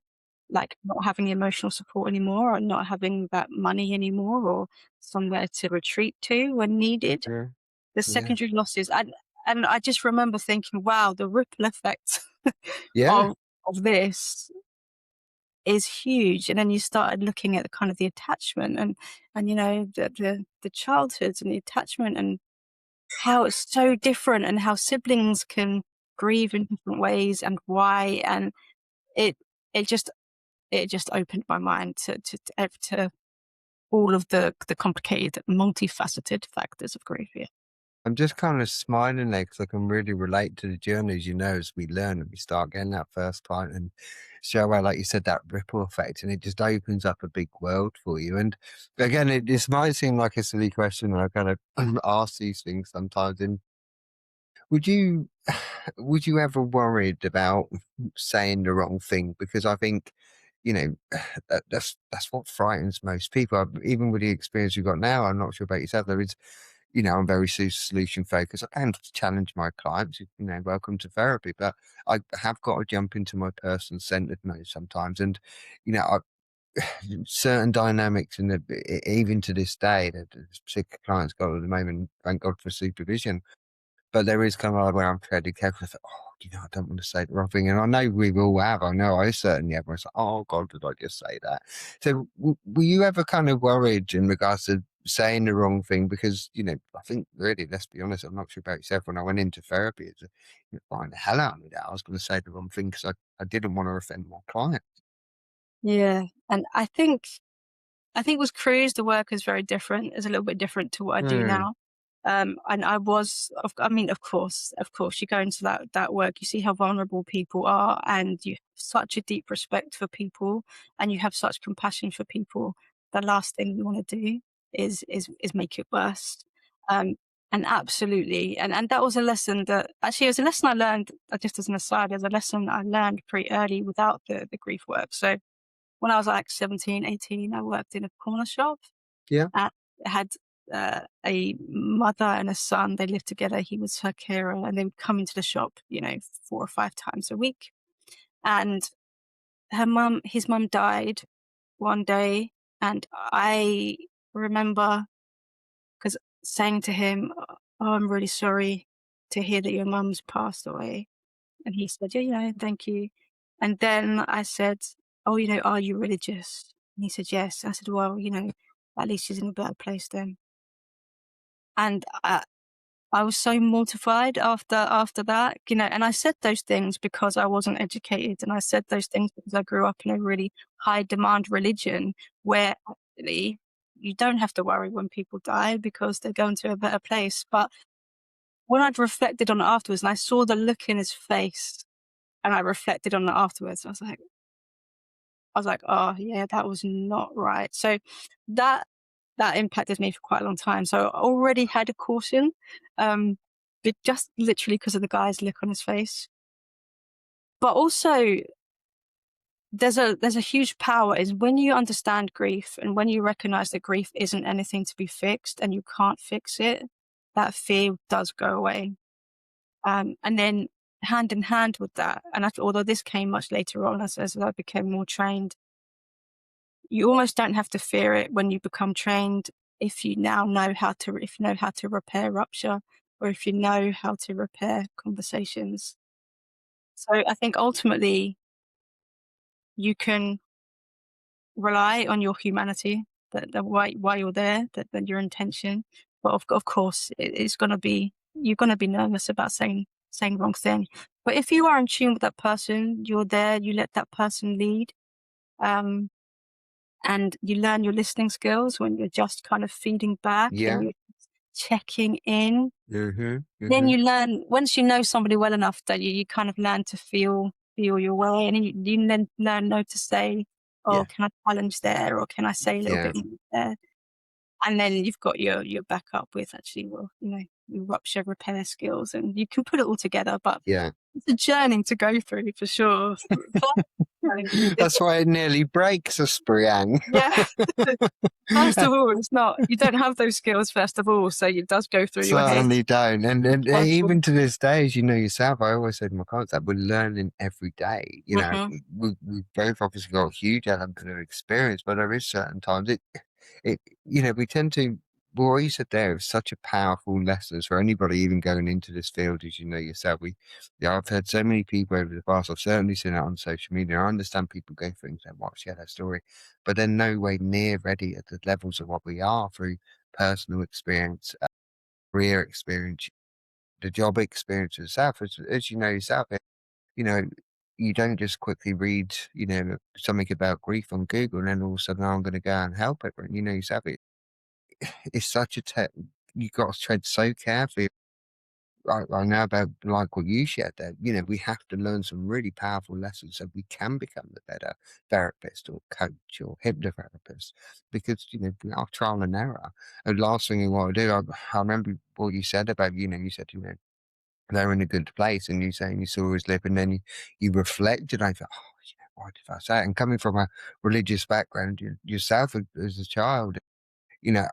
like not having the emotional support anymore, or not having that money anymore, or somewhere to retreat to when needed, Yeah. the Yeah. secondary losses. And I just remember thinking, wow, the ripple effect Yeah. of this is huge. And then you started looking at the kind of the attachment, and the childhoods and the attachment, and how it's so different, and how siblings can grieve in different ways, and why. And it it just it just opened my mind to all of the complicated, multifaceted factors of grief. Yeah. I'm just kind of smiling there because I can really relate to the journeys, as we learn and we start getting that first time and show how, like you said, that ripple effect, and it just opens up a big world for you. And again, this might seem like a silly question, and I kind of ask these things sometimes. And would you, would you ever worried about saying the wrong thing? Because I think, you know, that's what frightens most people. Even with the experience you've got now, I'm not sure about yourself. There is, I'm very solution focused and challenge my clients. Welcome to therapy, but I have got to jump into my person centered mode sometimes. And, I, certain dynamics in even to this day, that this particular client's got at the moment, thank God for supervision. But there is kind of like where I'm fairly careful. I thought, I don't want to say the wrong thing. And I know we all have. I know I certainly have. I was like, oh God, did I just say that? So were you ever kind of worried in regards to saying the wrong thing? Because, I think really, let's be honest, I'm not sure about yourself. When I went into therapy, it's flying the hell out of me that I was going to say the wrong thing because I didn't want to offend my client. Yeah. And I think with crews, the work is very different. It's a little bit different to what I do Mm, now. And I mean, of course, you go into that work, you see how vulnerable people are, and you have such a deep respect for people, and you have such compassion for people. The last thing you want to do is make it worse. Um, and absolutely, and that was a lesson that actually it was a lesson I learned. Just as an aside, as a lesson I learned pretty early without the grief work. So when I was like 17, 18, I worked in a corner shop, yeah. and it had a mother and a son. They lived together. He was her carer, and they would come into the shop, 4 or 5 times a week. And his mum died one day, and I remember because saying to him, "Oh, I'm really sorry to hear that your mum's passed away." And he said, "Yeah, thank you." And then I said, "Oh, are you religious?" And he said, "Yes." I said, "Well, at least she's in a better place then." And I was so mortified after that, and I said those things because I wasn't educated, and I said those things because I grew up in a really high demand religion where actually you don't have to worry when people die because they're going to a better place. But when I'd reflected on it afterwards and I saw the look in his face and I reflected on it afterwards, I was like, "Oh, yeah, that was not right." So that that impacted me for quite a long time. So I already had a caution, but just literally because of the guy's look on his face. But also, there's a huge power is when you understand grief and when you recognize that grief isn't anything to be fixed and you can't fix it, that fear does go away. And then hand in hand with that, and although this came much later on as I became more trained, you almost don't have to fear it when you become trained if you now know how to repair rupture, or if you know how to repair conversations. So I think ultimately you can rely on your humanity, that why you're there, that your intention. But of course it's gonna be you're gonna be nervous about saying wrong thing. But if you are in tune with that person, you're there, you let that person lead. Um, and you learn your listening skills when you're just kind of feeding back and Yeah. you're checking in. Mm-hmm. Then Mm-hmm. you learn once you know somebody well enough that you kind of learn to feel your way, and then you then learn no to say. Oh, Yeah. can I challenge there, or can I say a little Yeah. bit more there? And then you've got your backup with actually, well, your rupture repair skills, and you can put it all together, but Yeah. it's a journey to go through for sure. That's why it nearly breaks us, Brianne. Yeah. First of all, it's not. You don't have those skills, first of all, so it does go through your head. Certainly don't. And Careful. even to this day, as you know yourself, I always say to my clients that we're learning every day. Mhm. We both obviously got a huge element of experience, but there is certain times we tend to, well, what you said there is such a powerful lesson for anybody even going into this field, as you know yourself. Yeah, I've heard so many people over the past, I've certainly seen it on social media. I understand people go through things and want to share their story, but they're no way near ready at the levels of what we are through personal experience, career experience, the job experience itself. As you know yourself, you know, you don't just quickly read, something about grief on Google and then all of a sudden, "Oh, I'm going to go and help everyone." You know yourself, it's such a you've got to tread so carefully. I know about like what you shared there. We have to learn some really powerful lessons so we can become the better therapist or coach or hypnotherapist because, we are trial and error. And last thing you want to do, I remember what you said about, you said, they're in a good place and you saying you saw his lip and then you reflected. I thought, oh, why did I say it? And coming from a religious background yourself as a child, you know,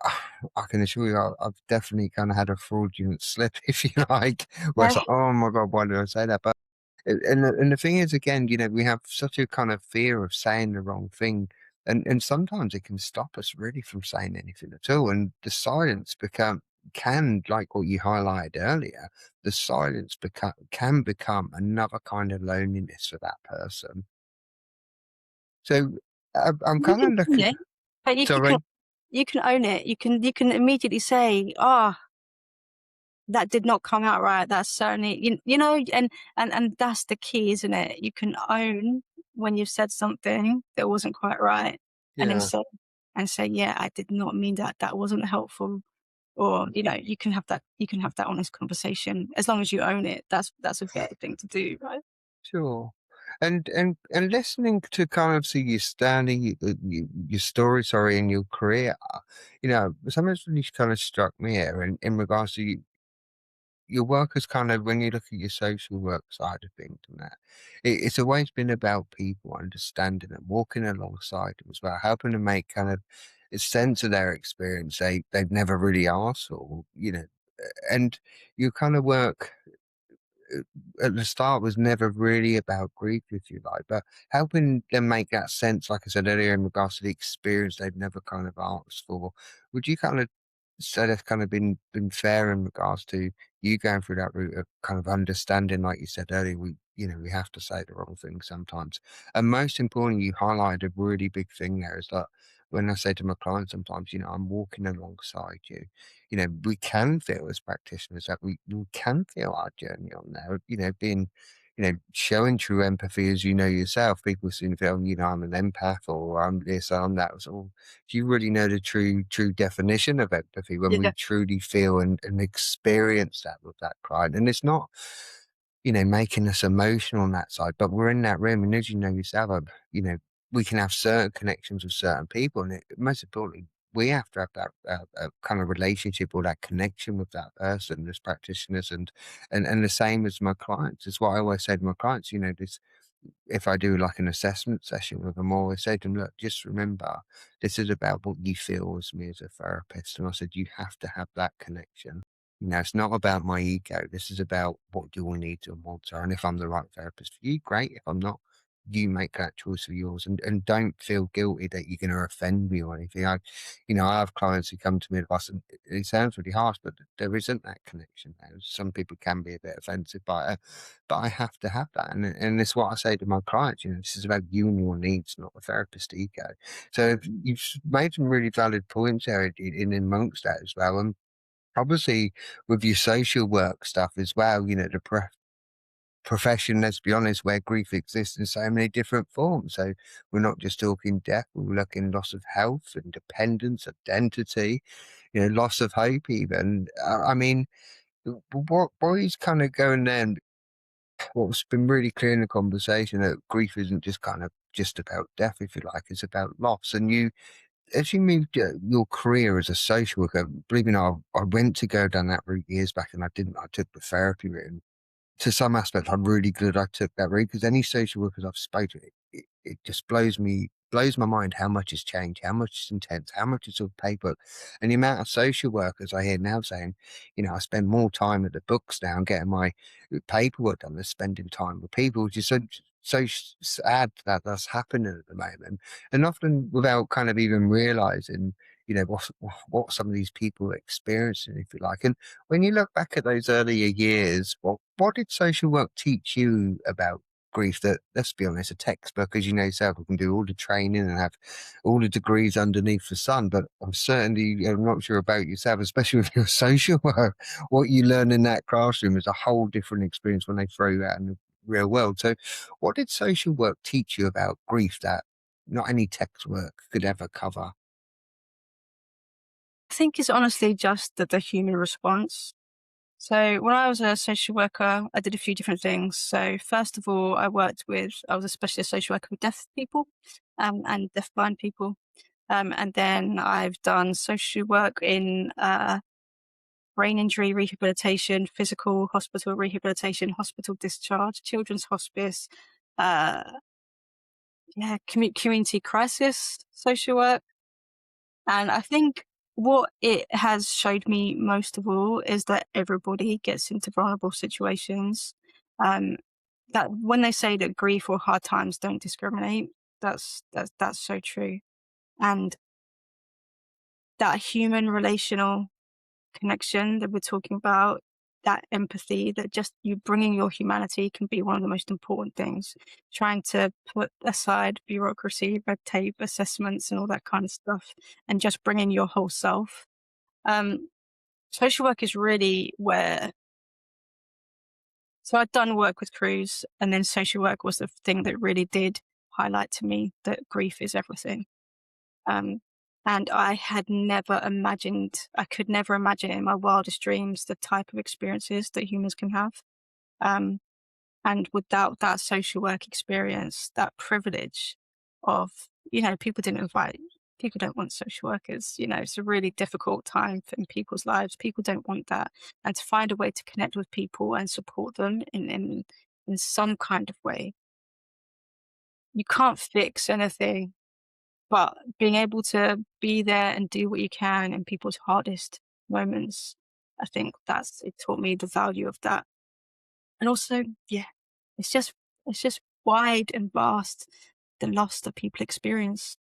I can assure you, I've definitely kind of had a fraudulent slip, if you like, where it's Yeah. like, oh my God, why did I say that? But and the thing is, again, we have such a kind of fear of saying the wrong thing, and sometimes it can stop us really from saying anything at all. And the silence can, like what you highlighted earlier, the silence can become another kind of loneliness for that person. So I'm You kind can of own looking. it, but Sorry. you can own it. You can immediately say, "Ah, that did not come out right. That's certainly," and that's the key, isn't it? You can own when you've said something that wasn't quite right, and then Yeah. say, "Yeah, I did not mean that. That wasn't helpful." Or, you can have that honest conversation as long as you own it. That's a good thing to do, right? Sure. And listening to kind of see your standing, your story, sorry, in your career, something that's really kind of struck me here in regards to your work is kind of when you look at your social work side of things and that, it's always been about people understanding and walking alongside them as well, helping them make kind of a sense of their experience they've never really asked for, and you kind of work at the start was never really about grief, if you like, but helping them make that sense, like I said earlier, in regards to the experience they've never kind of asked for. Would you kind of say that's kind of been fair in regards to you going through that route of kind of understanding, like you said earlier, we have to say the wrong thing sometimes. And most importantly, you highlighted a really big thing there is that when I say to my clients sometimes, I'm walking alongside you. We can feel as practitioners that we can feel our journey on there, being, showing true empathy as you know yourself. People seem to feel, I'm an empath or I'm this, I'm that. So do you really know the true definition of empathy when Yeah. we truly feel and experience that with that client? And it's not, making us emotional on that side, but we're in that room and as you know yourself, we can have certain connections with certain people and most importantly, we have to have that kind of relationship or that connection with that person as practitioners and the same as my clients. It's what I always say to my clients, this if I do like an assessment session with them, I always say to them, look, just remember, this is about what you feel as me as a therapist. And I said, you have to have that connection. It's not about my ego. This is about what your needs and wants are. And if I'm the right therapist for you, great. If I'm not, you make that choice for yours and don't feel guilty that you're going to offend me or anything. I have clients who come to me and ask, and it sounds really harsh, but there isn't that connection there. Some people can be a bit offensive by it, but I have to have that. And it's what I say to my clients, this is about you and your needs, not the therapist ego. So you've made some really valid points there in amongst that as well. And obviously with your social work stuff as well, the profession, let's be honest, where grief exists in so many different forms. So we're not just talking death, we're looking loss of health, independence, identity, loss of hope even. I mean, what is kind of going there? what's been really clear in the conversation, that grief isn't just kind of just about death, if you like, it's about loss. And you, as you moved your career as a social worker, believe me, I went to go down that route years back, and I didn't. I took the therapy route, to some aspects, I'm really glad I took that route, because any social workers I've spoken to, it just blows my mind how much has changed, how much is intense, how much is of paper, and the amount of social workers I hear now saying, I spend more time at the books now and getting my paperwork done than spending time with people, which is so sad that that's happening at the moment, and often without kind of even realizing, what some of these people are experiencing, if you like. And when you look back at those earlier years, what did social work teach you about grief? That, let's be honest, a textbook, as you know yourself, we can do all the training and have all the degrees underneath the sun. But I'm not sure about yourself, especially with your social work. What you learn in that classroom is a whole different experience when they throw you out in the real world. So, what did social work teach you about grief that not any textbook could ever cover? I think it's honestly just the human response. So when I was a social worker, I did a few different things. So first of all, I was a specialist social worker with deaf people and deafblind people. And then I've done social work in brain injury rehabilitation, physical hospital rehabilitation, hospital discharge, children's hospice, uh, yeah, community crisis social work. And I think what it has showed me most of all is that everybody gets into vulnerable situations. Um, that when they say that grief or hard times don't discriminate, that's so true. And that human relational connection that we're talking about, that empathy, that just you bringing your humanity can be one of the most important things. Trying to put aside bureaucracy, red tape, assessments, and all that kind of stuff, and just bringing your whole self. Um, Social work is really where. So I'd done work with crews, and then social work was the thing that really did highlight to me that grief is everything. Um, and I could never imagine in my wildest dreams the type of experiences that humans can have. Um, and without that social work experience, that privilege of, people didn't invite, people don't want social workers. It's a really difficult time in people's lives. People don't want that. And to find a way to connect with people and support them in some kind of way, you can't fix anything, but being able to be there and do what you can in people's hardest moments, I think it taught me the value of that. And also, yeah, it's just it's just wide and vast, the loss that people experience.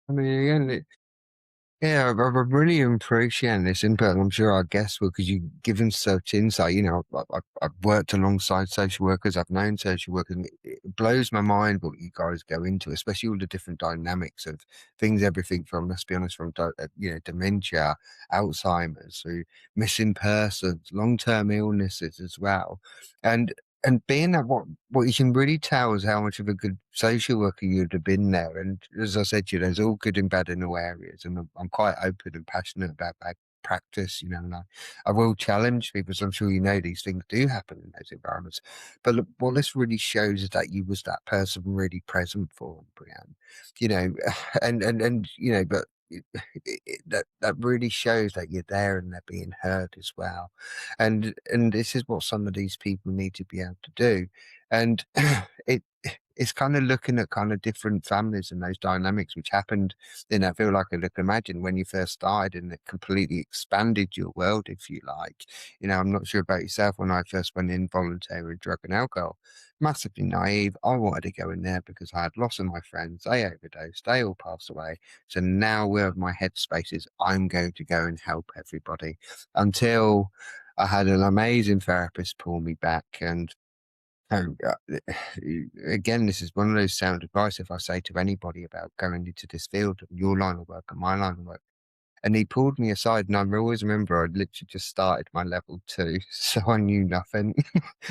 I mean, again, yeah, I really appreciate this input, and I'm sure our guests will, because you've given such insight. I've worked alongside social workers, I've known social workers, and it blows my mind what you guys go into, especially all the different dynamics of things, everything from, let's be honest, from dementia, Alzheimer's, through missing persons, long-term illnesses as well, and being that, what you can really tell is how much of a good social worker you'd have been there. And as I said to you, there's all good and bad in all areas. And I'm quite open and passionate about bad practice, and I will challenge people. So I'm sure these things do happen in those environments. But look, what this really shows is that you was that person really present for them, Brianne. You know, but that really shows that you're there and they're being heard as well. And this is what some of these people need to be able to do. And it it's kind of looking at kind of different families and those dynamics which happened in, I feel like, I look, imagine when you first started, and it completely expanded your world, if you like. I'm not sure about yourself. When I first went in voluntary drug and alcohol, massively naive, I wanted to go in there because I had lots of my friends, they overdosed, they all passed away. So now where my headspace is, I'm going to go and help everybody, until I had an amazing therapist pull me back. And oh, again, this is one of those sound advice, if I say to anybody about going into this field, your line of work and my line of work. And he pulled me aside, and I always remember I'd literally just started my level two, so I knew nothing,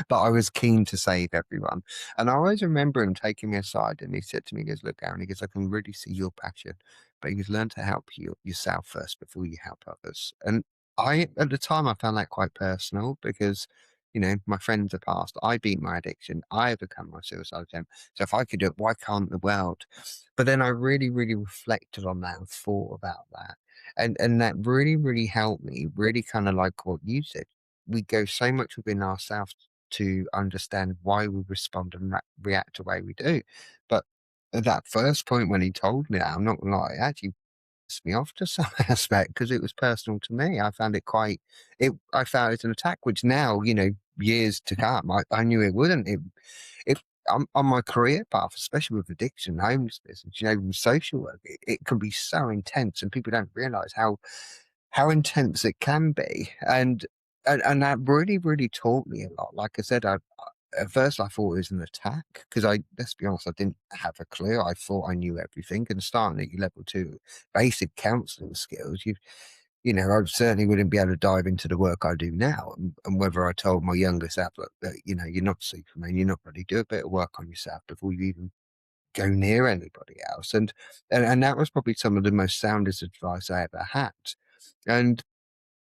but I was keen to save everyone. And I always remember him taking me aside, and he said to me, he goes, "Look, Aaron," he goes, "I can really see your passion, but you learn to help yourself first before you help others." And at the time, I found that quite personal, because my friends are passed. I beat my addiction. I overcome my suicide attempt. So if I could do it, why can't the world? But then I really, really reflected on that and thought about that. And that really, really helped me, really kind of like what you said. We go so much within ourselves to understand why we respond and react the way we do. But at that first point when he told me that, I'm not gonna lie, it actually pissed me off to some aspect because it was personal to me. I found it quite I found it an attack, which now, years to come, I knew it wouldn't. It on my career path, especially with addiction, homelessness, and, with social work, it can be so intense and people don't realize how intense it can be. And that really, really taught me a lot. Like I said, at first I thought it was an attack because let's be honest, I didn't have a clue. I thought I knew everything. And starting at your level two basic counselling skills, I certainly wouldn't be able to dive into the work I do now. And whether I told my younger self that, you're not Superman, you're not ready, do a bit of work on yourself before you even go near anybody else. And that was probably some of the most soundest advice I ever had. And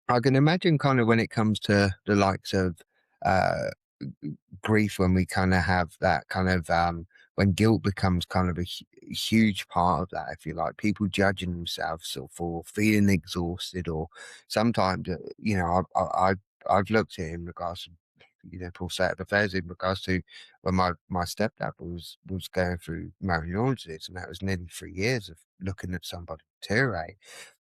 I can imagine kind of when it comes to the likes of uh, grief, when we kind of have that kind of when guilt becomes kind of a huge part of that, if you like, people judging themselves or for feeling exhausted, or sometimes, I've looked at it in regards to, Paul set affairs in regards to when my stepdad was going through marriage illnesses, and that was nearly 3 years of looking at somebody deteriorate.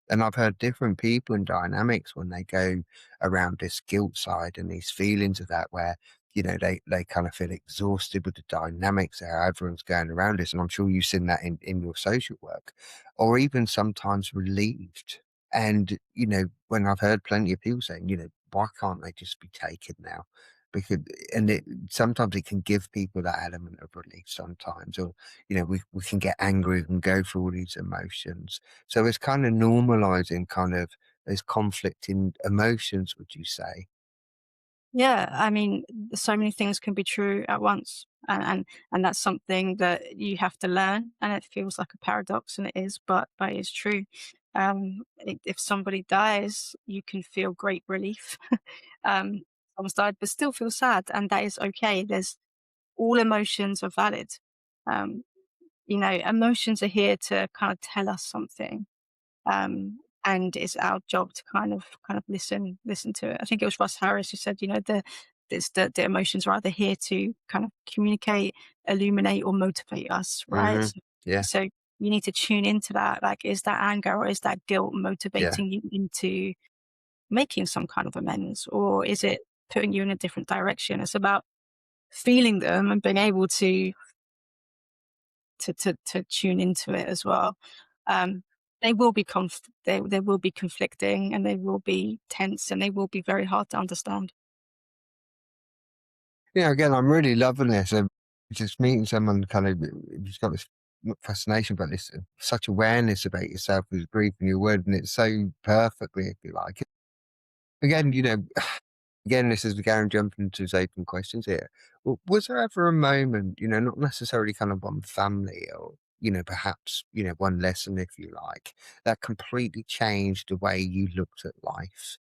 And I've heard different people and dynamics when they go around this guilt side and these feelings of that, where, they kind of feel exhausted with the dynamics of how everyone's going around this. And I'm sure you've seen that in your social work, or even sometimes relieved. And, when I've heard plenty of people saying, why can't they just be taken now? Because, and sometimes it can give people that element of relief sometimes, or, we can get angry and go through all these emotions, so it's kind of normalizing kind of those conflicting emotions, would you say? Yeah, I mean, so many things can be true at once, and that's something that you have to learn. And it feels like a paradox, and it is, but it's true. If somebody dies, you can feel great relief. um, Someone's died, but still feel sad, and that is okay. There's all emotions are valid. Um, Emotions are here to kind of tell us something, and it's our job to kind of listen to it. I think it was Russ Harris who said, the emotions are either here to kind of communicate, illuminate, or motivate us, right? Hmm. So, Yeah, so you need to tune into that. Like, is that anger or is that guilt yeah. motivating you into making some kind of amends, or is it putting you in a different direction? It's about feeling them and being able to tune into it as well. Um, they will be they will be conflicting, and they will be tense, and they will be very hard to understand. Again, I'm really loving this. Just meeting someone kind of who's got this fascination, but this such awareness about yourself with grief and your word, and it's so perfectly, if you like. Again, again, this is again jumping into those open questions here. Was there ever a moment, not necessarily kind of one family, or, perhaps, one lesson, if you like, that completely changed the way you looked at life?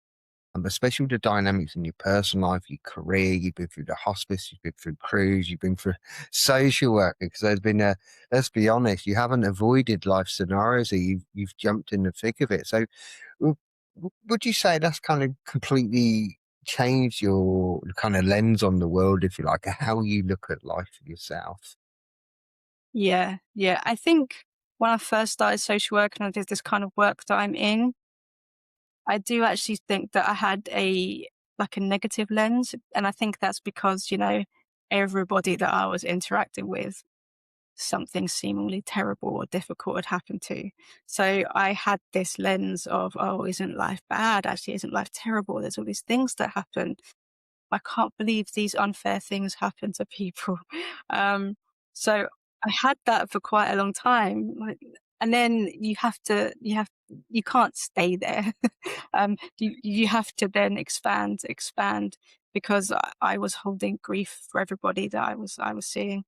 Especially with the dynamics in your personal life, your career, you've been through the hospice, you've been through crews, you've been through social work, because there's been let's be honest, you haven't avoided life scenarios, or you've jumped in the thick of it. So would you say that's kind of completely changed your kind of lens on the world, if you like, or how you look at life for yourself? Yeah, yeah. I think when I first started social work and I did this kind of work that I'm in, I do actually think that I had a negative lens, and I think that's because, everybody that I was interacting with, something seemingly terrible or difficult had happened to. So I had this lens of, oh, isn't life bad? Actually, isn't life terrible? There's all these things that happen. I can't believe these unfair things happen to people. Um, so I had that for quite a long time. And then you can't stay there. You have to then expand, because I was holding grief for everybody that I was seeing.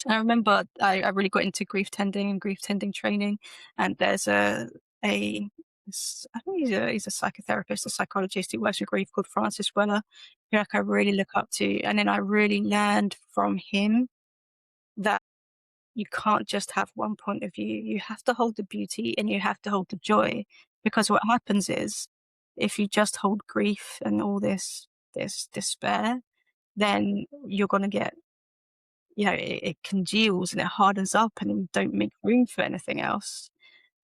And I remember I really got into grief tending and grief tending training, and there's a I think he's a psychotherapist, a psychologist. He works with grief, called Francis Weller, who like I really look up to. And then I really learned from him that you can't just have one point of view. You have to hold the beauty and you have to hold the joy. Because what happens is if you just hold grief and all this despair, then you're gonna get, it congeals and it hardens up and you don't make room for anything else.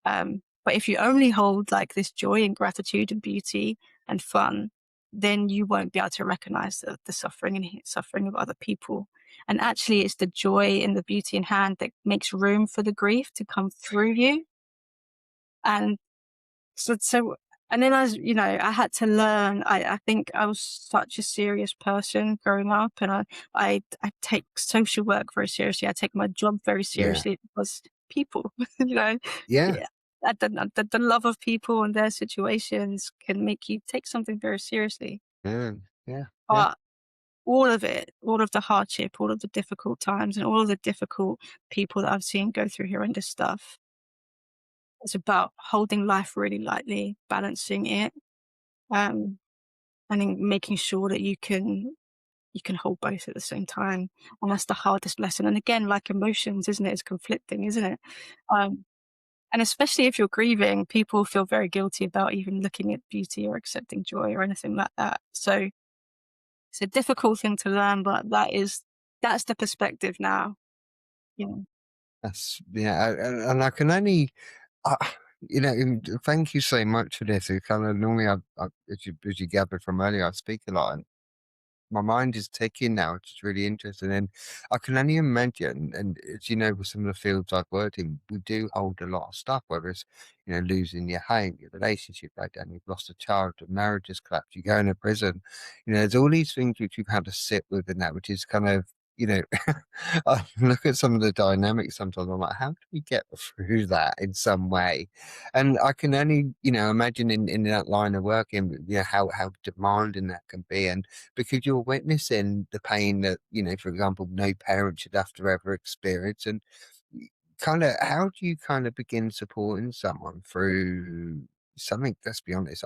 But if you only hold like this joy and gratitude and beauty and fun, then you won't be able to recognize the suffering and suffering of other people. And actually, it's the joy and the beauty in hand that makes room for the grief to come through you. And so, and then I had to learn. I think I was such a serious person growing up, and I take social work very seriously. I take my job very Yeah. seriously because people, you know, Yeah. yeah, the love of people and their situations can make you take something very seriously. Yeah. Yeah. Yeah. But all of it, all of the hardship, all of the difficult times, and all of the difficult people that I've seen go through horrendous stuff, it's about holding life really lightly, balancing it, um, and then making sure that you can hold both at the same time. And that's the hardest lesson. And again, like emotions, isn't it? It's conflicting, isn't it? Um, and especially if you're grieving, people feel very guilty about even looking at beauty or accepting joy or anything like that. So it's a difficult thing to learn, but that's the perspective now. Yeah. That's yeah, and I can only, uh, thank you so much for this. It kind of normally, as you gathered from earlier, I speak a lot, and my mind is ticking now, which is really interesting. And I can only imagine, and as you know, with some of the fields I've worked in, we do hold a lot of stuff, whether it's, losing your home, your relationship break down, you've lost a child, the marriage has collapsed, you go into prison. There's all these things which you've had to sit with and that, which is kind of, you know, I look at some of the dynamics sometimes, I'm like, how do we get through that in some way? And I can only, imagine in that line of work, and how demanding that can be. And because you're witnessing the pain that, for example, no parent should have to ever experience. And kind of, how do you kind of begin supporting someone through something, let's be honest,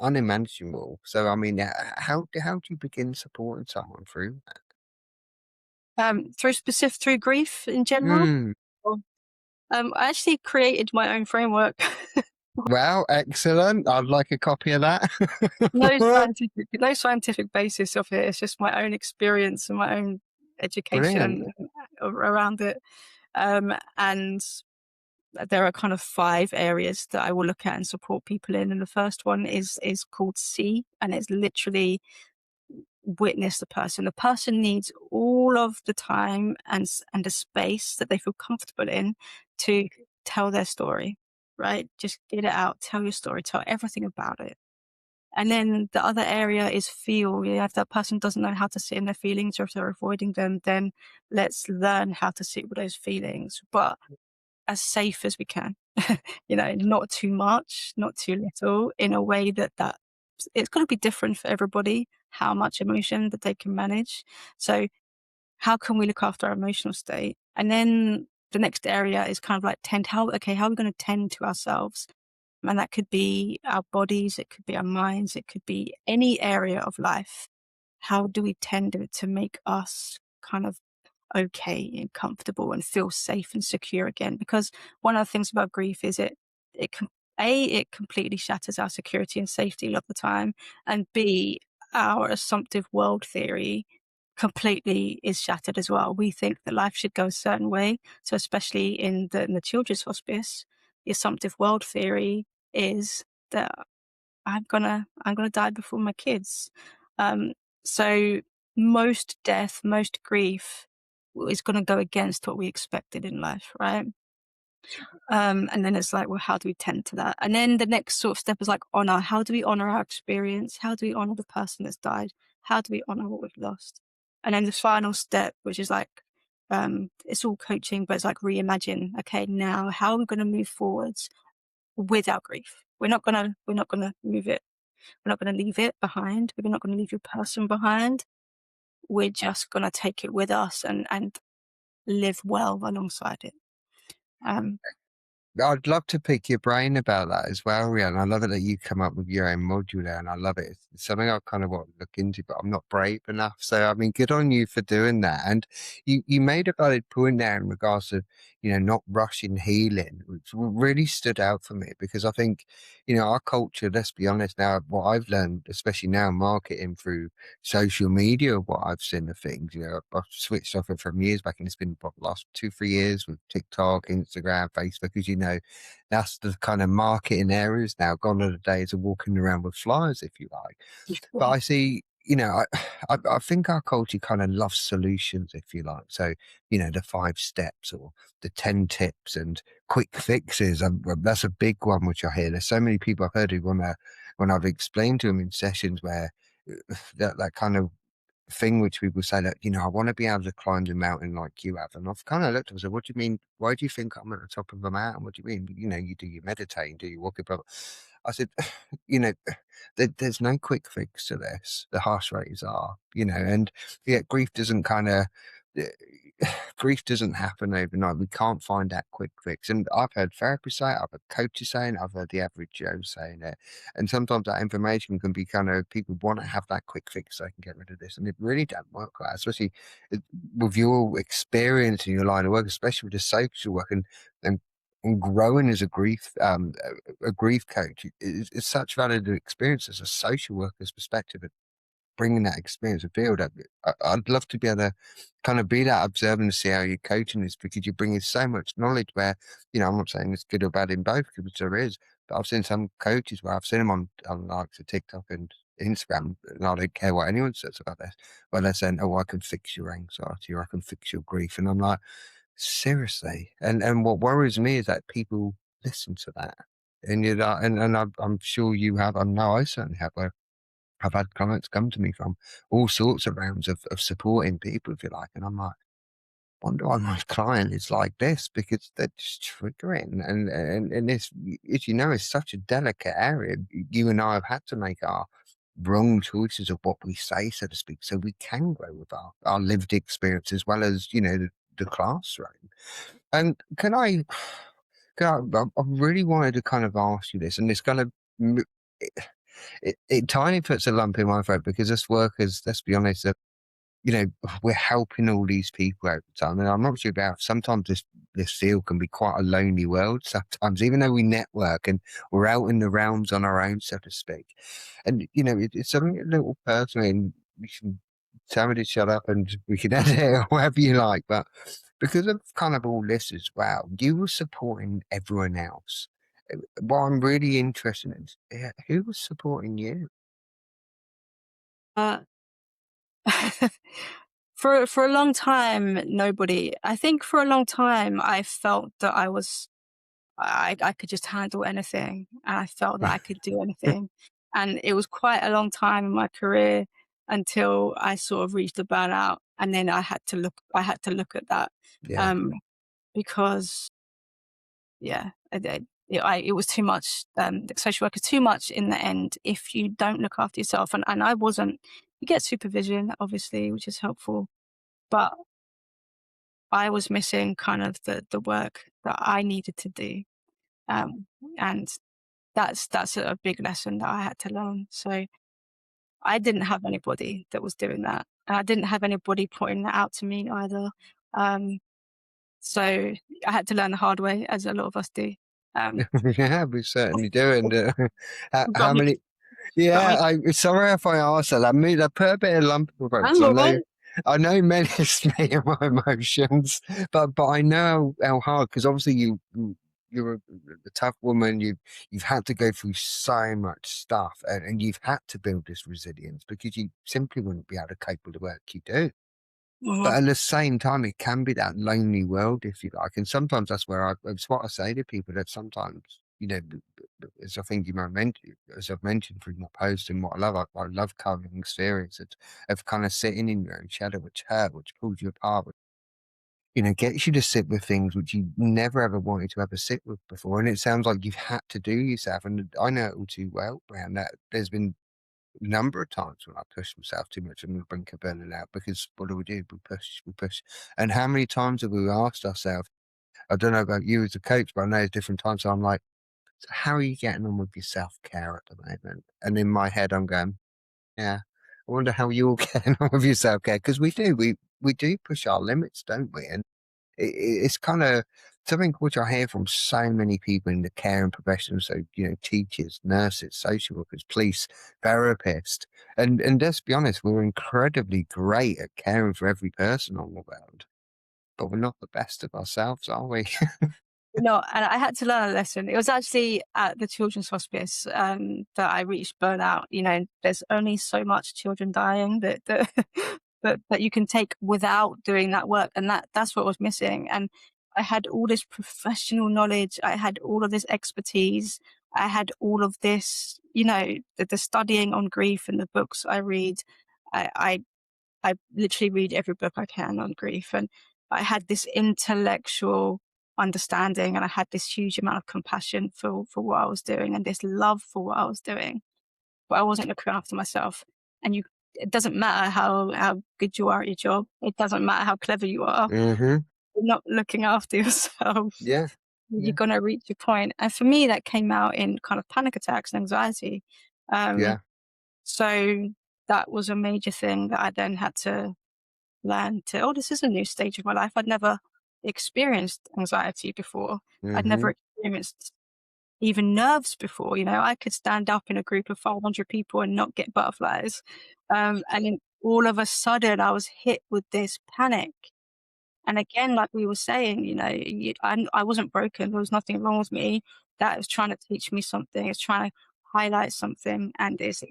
unimaginable? So, I mean, how do you begin supporting someone through that? Through grief in general. Mm, Or, I actually created my own framework. wow, excellent. I'd like a copy of that. No scientific basis of it. It's just my own experience and my own Brilliant. education around it. And there are kind of 5 areas that I will look at and support people in. And the first one is called C, and it's literally witness the person. The person needs all of the time and the space that they feel comfortable in to tell their story, right? Just get it out, tell your story, tell everything about it. And then the other area is feel. If that person doesn't know how to sit in their feelings or if they're avoiding them, then let's learn how to sit with those feelings, but as safe as we can. Not too much, not too little, in a way that it's going to be different for everybody, how much emotion that they can manage. So how can we look after our emotional state? And then the next area is kind of like how are we going to tend to ourselves? And that could be our bodies, it could be our minds, it could be any area of life. How do we tend to make us kind of okay and comfortable and feel safe and secure again? Because one of the things about grief is it completely shatters our security and safety a lot of the time, and B, our assumptive world theory completely is shattered as well. We think that life should go a certain way. So especially in the children's hospice, the assumptive world theory is that I'm gonna die before my kids. Um, so most death, most grief is gonna go against what we expected in life, right? And then it's like, well, how do we tend to that? And then the next sort of step is like honor. How do we honor our experience? How do we honor the person that's died? How do we honor what we've lost? And then the final step, which is like, it's all coaching, but it's like reimagine. Okay, now how are we going to move forwards with our grief? We're not gonna move it. We're not going to leave it behind. We're not going to leave your person behind. We're just going to take it with us and live well alongside it. Um, I'd love to pick your brain about that as well, Rian. I love it that you come up with your own module there, and I love it. It's something I kind of want to look into, but I'm not brave enough. So, I mean, good on you for doing that. And you made a valid point there in regards to, not rushing healing, which really stood out for me because I think, our culture, let's be honest now, what I've learned, especially now marketing through social media, what I've seen of things, I've switched off it from years back and it's been what, the last 2, 3 years with TikTok, Instagram, Facebook, as you know, that's the kind of marketing areas now. Gone are the days of walking around with flyers, if you like. But I see, I think our culture kind of loves solutions, if you like. So, the 5 steps or the 10 tips and quick fixes. That's a big one, which I hear. There's so many people I've heard who when I've explained to them in sessions where that kind of thing which people say that, I want to be able to climb the mountain like you have. And I've kind of looked at them and said, what do you mean? Why do you think I'm at the top of a mountain? What do you mean? You do your meditating, do your walking, blah, blah. I said, you know, there's no quick fix to this. The harsh rates are, and yet grief doesn't kind of, grief doesn't happen overnight. We can't find that quick fix. And I've heard therapists say it, I've heard coaches saying it, I've heard the average Joe saying it. And sometimes that information can be kind of, people want to have that quick fix so they can get rid of this. And it really doesn't work like that, especially with your experience in your line of work, especially with the social work and growing as a grief coach. It's such valid experience as a social worker's perspective, bringing that experience of field up. I'd love to be able to kind of be that observer and see how you're coaching this, because you're bringing so much knowledge where, I'm not saying it's good or bad in both, because there is, but I've seen some coaches where I've seen them on likes of TikTok and Instagram, and I don't care what anyone says about this, where they're saying, oh, I can fix your anxiety or I can fix your grief. And I'm like, seriously? And what worries me is that people listen to that. And I'm sure you have. I know I certainly have. Where I've had clients come to me from all sorts of rounds of supporting people, if you like, and I'm like, wonder why my client is like this, because they're just triggering, and this, as you know, is such a delicate area. You and I have had to make our wrong choices of what we say, so to speak, so we can grow with our lived experience as well as the classroom. And I really wanted to kind of ask you this, and it's kind of it tiny puts a lump in my throat, because us workers, let's be honest, we're helping all these people out the time. And I'm not sure about, sometimes this field can be quite a lonely world sometimes, even though we network and we're out in the realms on our own, so to speak. And, it's something a little personal, and you can tell me to shut up and we can edit it or whatever you like. But because of kind of all this as well, you were supporting everyone else. What I'm really interested in is, who was supporting you? Uh, for a long time, nobody. I think for a long time, I felt that I could just handle anything, and I felt that I could do anything. And it was quite a long time in my career until I sort of reached a burnout, and then I had to look at that, Yeah. um, because yeah, it was too much. The social work is too much in the end if you don't look after yourself. And I wasn't. You get supervision, obviously, which is helpful, but I was missing kind of the work that I needed to do, and that's a big lesson that I had to learn. So I didn't have anybody that was doing that. And I didn't have anybody pointing that out to me either. Um, so I had to learn the hard way, as a lot of us do. Um, Yeah, we certainly do. And got how me, many? got Yeah, me. sorry if I asked that. I put a bit of lump in my throat, I'm 'cause all right. I know menaced me and my emotions, but I know how hard, because obviously you're a tough woman. You've had to go through so much stuff, and you've had to build this resilience, because you simply wouldn't be able to cope with the work you do. But Mhm. at the same time, it can be that lonely world, if you like. And sometimes that's where it's what I say to people, that sometimes, as I think you might mention, as I've mentioned through my post and what I love covering experiences of kind of sitting in your own shadow, which hurt, which pulls you apart, which, gets you to sit with things which you never ever wanted to ever sit with before. And it sounds like you've had to do yourself. And I know it all too well, Brian, that there's been number of times when I push myself too much on the brink of burning out, because what do? We push. And how many times have we asked ourselves, I don't know about you as a coach, but I know it's different times. So I'm like, so how are you getting on with your self-care at the moment? And in my head, I'm going, yeah, I wonder how you're getting on with your self-care. Because we do push our limits, don't we? And it's kind of something which I hear from so many people in the care and profession. So, teachers, nurses, social workers, police, therapists. And let's be honest, we're incredibly great at caring for every person on the world, but we're not the best of ourselves, are we? No, and I had to learn a lesson. It was actually at the children's hospice that I reached burnout. There's only so much children dying that that you can take without doing that work, and that's what was missing. And I had all this professional knowledge. I had all of this expertise. I had all of this, the studying on grief and the books I read. I I literally read every book I can on grief. And I had this intellectual understanding, and I had this huge amount of compassion for what I was doing and this love for what I was doing. But I wasn't looking after myself. And it doesn't matter how good you are at your job. It doesn't matter how clever you are. Hmm. You're not looking after yourself. Yeah. You're Yeah. going to reach a point. And for me, that came out in kind of panic attacks and anxiety. Um, Yeah. so that was a major thing that I then had to learn to, oh, this is a new stage of my life. I'd never experienced anxiety before. I'd never Hmm. experienced even nerves before. I could stand up in a group of 500 people and not get butterflies. And then all of a sudden, I was hit with this panic. And again, like we were saying, I wasn't broken. There was nothing wrong with me. That was trying to teach me something. It's trying to highlight something. And it's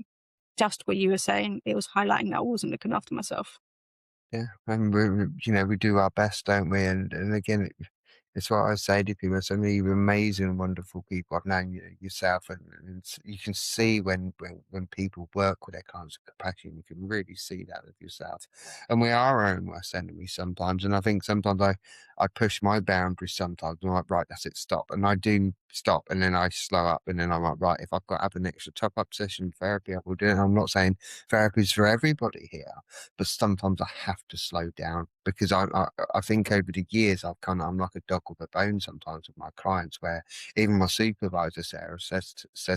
just what you were saying. It was highlighting that I wasn't looking after myself. Yeah, and we do our best, don't we? And again, it's what I say to people. So many amazing, wonderful people. I've known yourself, and you can see when people work with their kinds of compassion, you can really see that with yourself. And we are our own worst enemy sometimes. And I think sometimes I push my boundaries sometimes. I'm like, right, that's it, stop. And I do stop, and then I slow up, and then I'm like, right, if I've got to have an extra top up session in therapy, I will do it. And I'm not saying therapy is for everybody here, but sometimes I have to slow down because I think over the years I'm like a dog with a bone sometimes with my clients, where even my supervisor Sarah says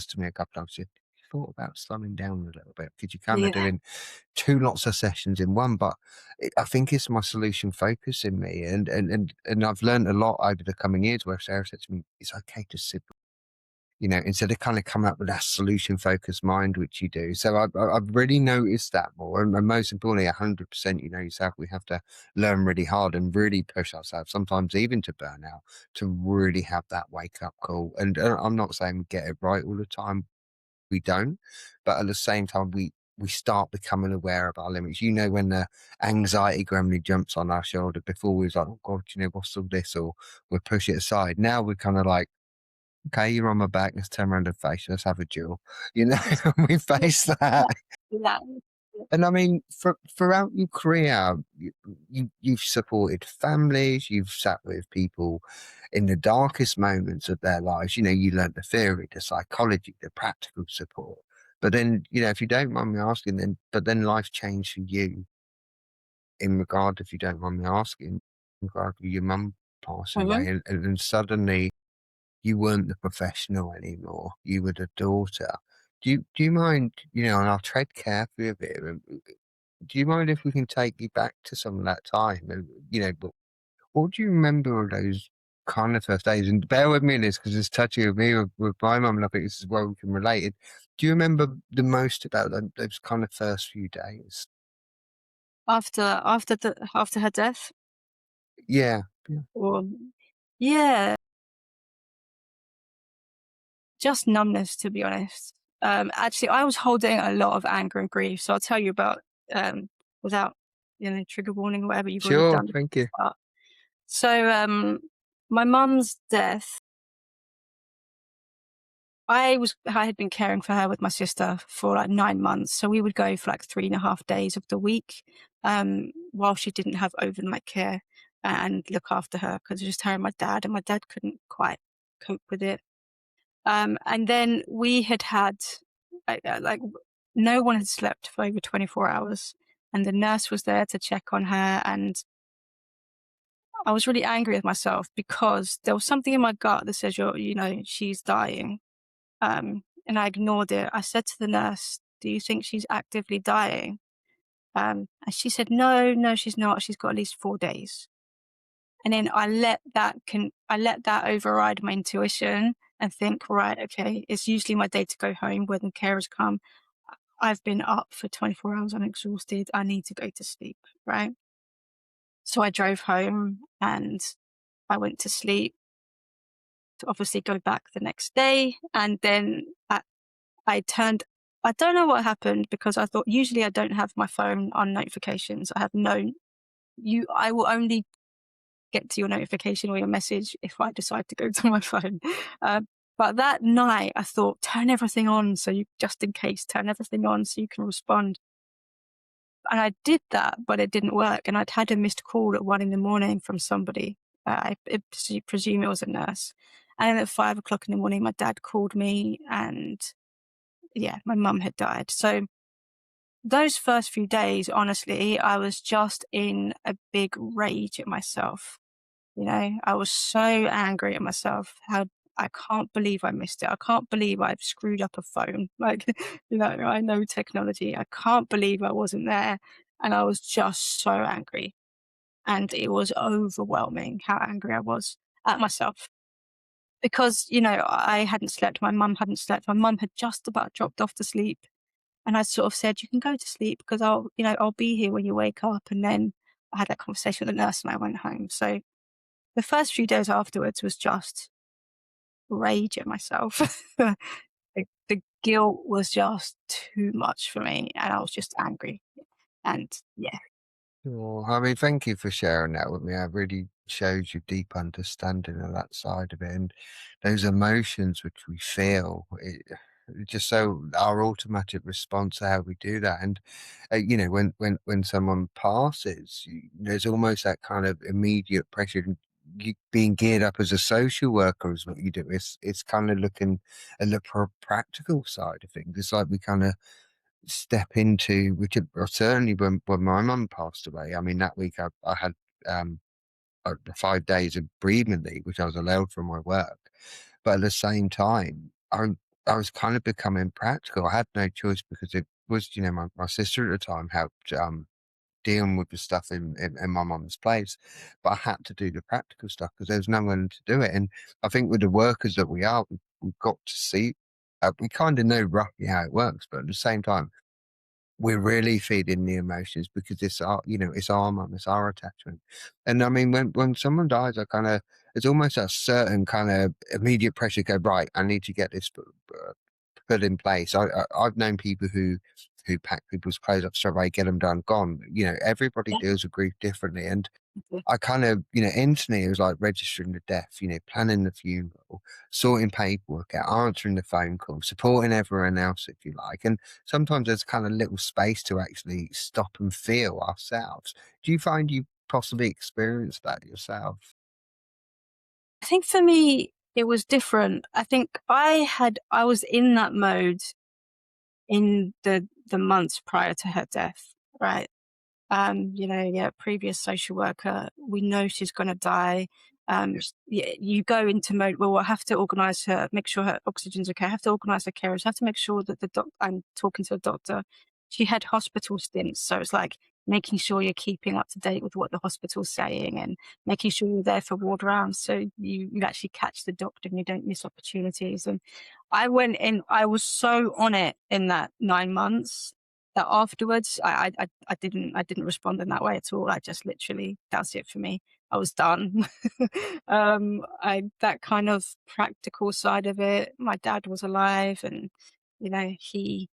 to me a couple of times, "You thought about slowing down a little bit because you're kind of Yeah. doing two lots of sessions in one." But I think it's my solution focus in me, and I've learned a lot over the coming years where Sarah said to me, "It's okay to sit, instead of kind of coming up with that solution focused mind, which you do." So I've really noticed that more. And most importantly, 100%, yourself, we have to learn really hard and really push ourselves, sometimes even to burnout, to really have that wake up call. And I'm not saying we get it right all the time. We don't. But at the same time, we start becoming aware of our limits. When the anxiety gremlin jumps on our shoulder, before we was like, oh God, what's all this? Or we push it aside. Now we're kind of like, okay, you're on my back. Let's turn around and face you. Let's have a duel. We face that. Yeah. And I mean, throughout your career, you've supported families, you've sat with people in the darkest moments of their lives. You learned the theory, the psychology, the practical support. But then, if you don't mind me asking, but then life changed for you in regard, if you don't mind me asking, in regard to your mum passing Mhm. away, and suddenly you weren't the professional anymore. You were the daughter. Do you mind, and I'll tread carefully a bit, do you mind if we can take you back to some of that time? And, but what do you remember of those kind of first days? And bear with me in this because it's touchy with me with my mum, and I think this is where we can relate it. Do you remember the most about those kind of first few days? After her death, Yeah. Yeah. or yeah, just numbness, to be honest. Actually, I was holding a lot of anger and grief, so I'll tell you about without trigger warning or whatever you've already Sure. done. Thank you. But, so my mum's death, I had been caring for her with my sister for like 9 months. So we would go for like 3.5 days of the week, while she didn't have overnight care and look after her, because it was just her and my dad couldn't quite cope with it. And then we had like no one had slept for over 24 hours, and the nurse was there to check on her. And I was really angry with myself because there was something in my gut that says, she's dying. And I ignored it. I said to the nurse, "Do you think she's actively dying?" And she said, "No, no, she's not. She's got at least 4 days." And then I let that override my intuition and think, right, okay, it's usually my day to go home when the carers come. I've been up for 24 hours. I'm exhausted. I need to go to sleep, right? So I drove home and I went to sleep to obviously go back the next day. And then I turned, I don't know what happened because I thought usually I don't have my phone on notifications. I have I will only get to your notification or your message if I decide to go to my phone. Uh, but that night I thought, turn everything on just in case, turn everything on so you can respond. And I did that, but it didn't work. And I'd had a missed call at 1 a.m. from somebody. I presume it was a nurse. And then at 5 o'clock in the morning, my dad called me and yeah, my mum had died. So those first few days, honestly, I was just in a big rage at myself. I was so angry at myself. How I can't believe I missed it. I can't believe I've screwed up a phone. Like, I know technology. I can't believe I wasn't there. And I was just so angry. And it was overwhelming how angry I was at myself because, I hadn't slept. My mum hadn't slept. My mum had just about dropped off to sleep. And I sort of said, you can go to sleep because I'll be here when you wake up. And then I had that conversation with the nurse and I went home. So the first few days afterwards was just rage at myself. The guilt was just too much for me, and I was just angry. And yeah, Well, I mean, thank you for sharing that with me. It really shows you deep understanding of that side of it and those emotions which we feel. It just so our automatic response to how we do that. And when someone passes, there's almost that kind of immediate pressure. And you being geared up as a social worker is what you do. It's kind of looking at the practical side of things. It's like we kind of step into which or certainly when my mum passed away. I mean, that week I had um 5 days of bereavement leave, which I was allowed from my work. But at the same time, I was kind of becoming practical. I had no choice because it was, my sister at the time helped dealing with the stuff in my mum's place. But I had to do the practical stuff because there was no one to do it. And I think with the workers that we are, we've got to see we kind of know roughly how it works, but at the same time, we're really feeding the emotions because it's our mum, it's our attachment. And I mean, when someone dies, I kind of, it's almost a certain kind of immediate pressure to go, right, I need to get this put in place. I've known people who pack people's clothes up straight away, get them done, gone. Everybody yeah, deals with grief differently. And mhm, I kind of, instantly it was like registering the death, planning the funeral, sorting paperwork out, answering the phone call, supporting everyone else, if you like. And sometimes there's kind of little space to actually stop and feel ourselves. Do you find you possibly experienced that yourself? I think for me it was different. I think I was in that mode in the months prior to her death, right? Yeah, previous social worker, we know she's going to die. You go into mode, well, I have to organize her, make sure her oxygen's okay. I have to organize her carers. I have to make sure that I'm talking to the doctor. She had hospital stints. So it's like making sure you're keeping up to date with what the hospital's saying and making sure you're there for ward rounds. So you actually catch the doctor and you don't miss opportunities. And I went in, I was so on it in that 9 months that afterwards I didn't respond in that way at all. I just literally, that's it for me. I was done. I that kind of practical side of it. My dad was alive, and he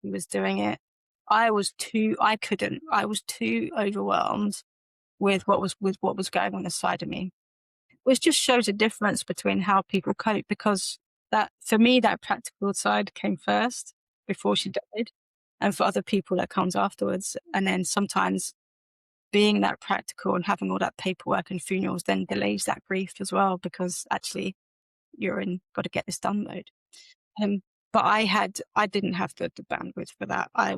was doing it. I couldn't. I was too overwhelmed with what was going on inside of me, which just shows a difference between how people cope because that for me that practical side came first before she died, and for other people that comes afterwards. And then sometimes being that practical and having all that paperwork and funerals then delays that grief as well because actually you're in got to get this done mode. um but I didn't have the bandwidth for that. I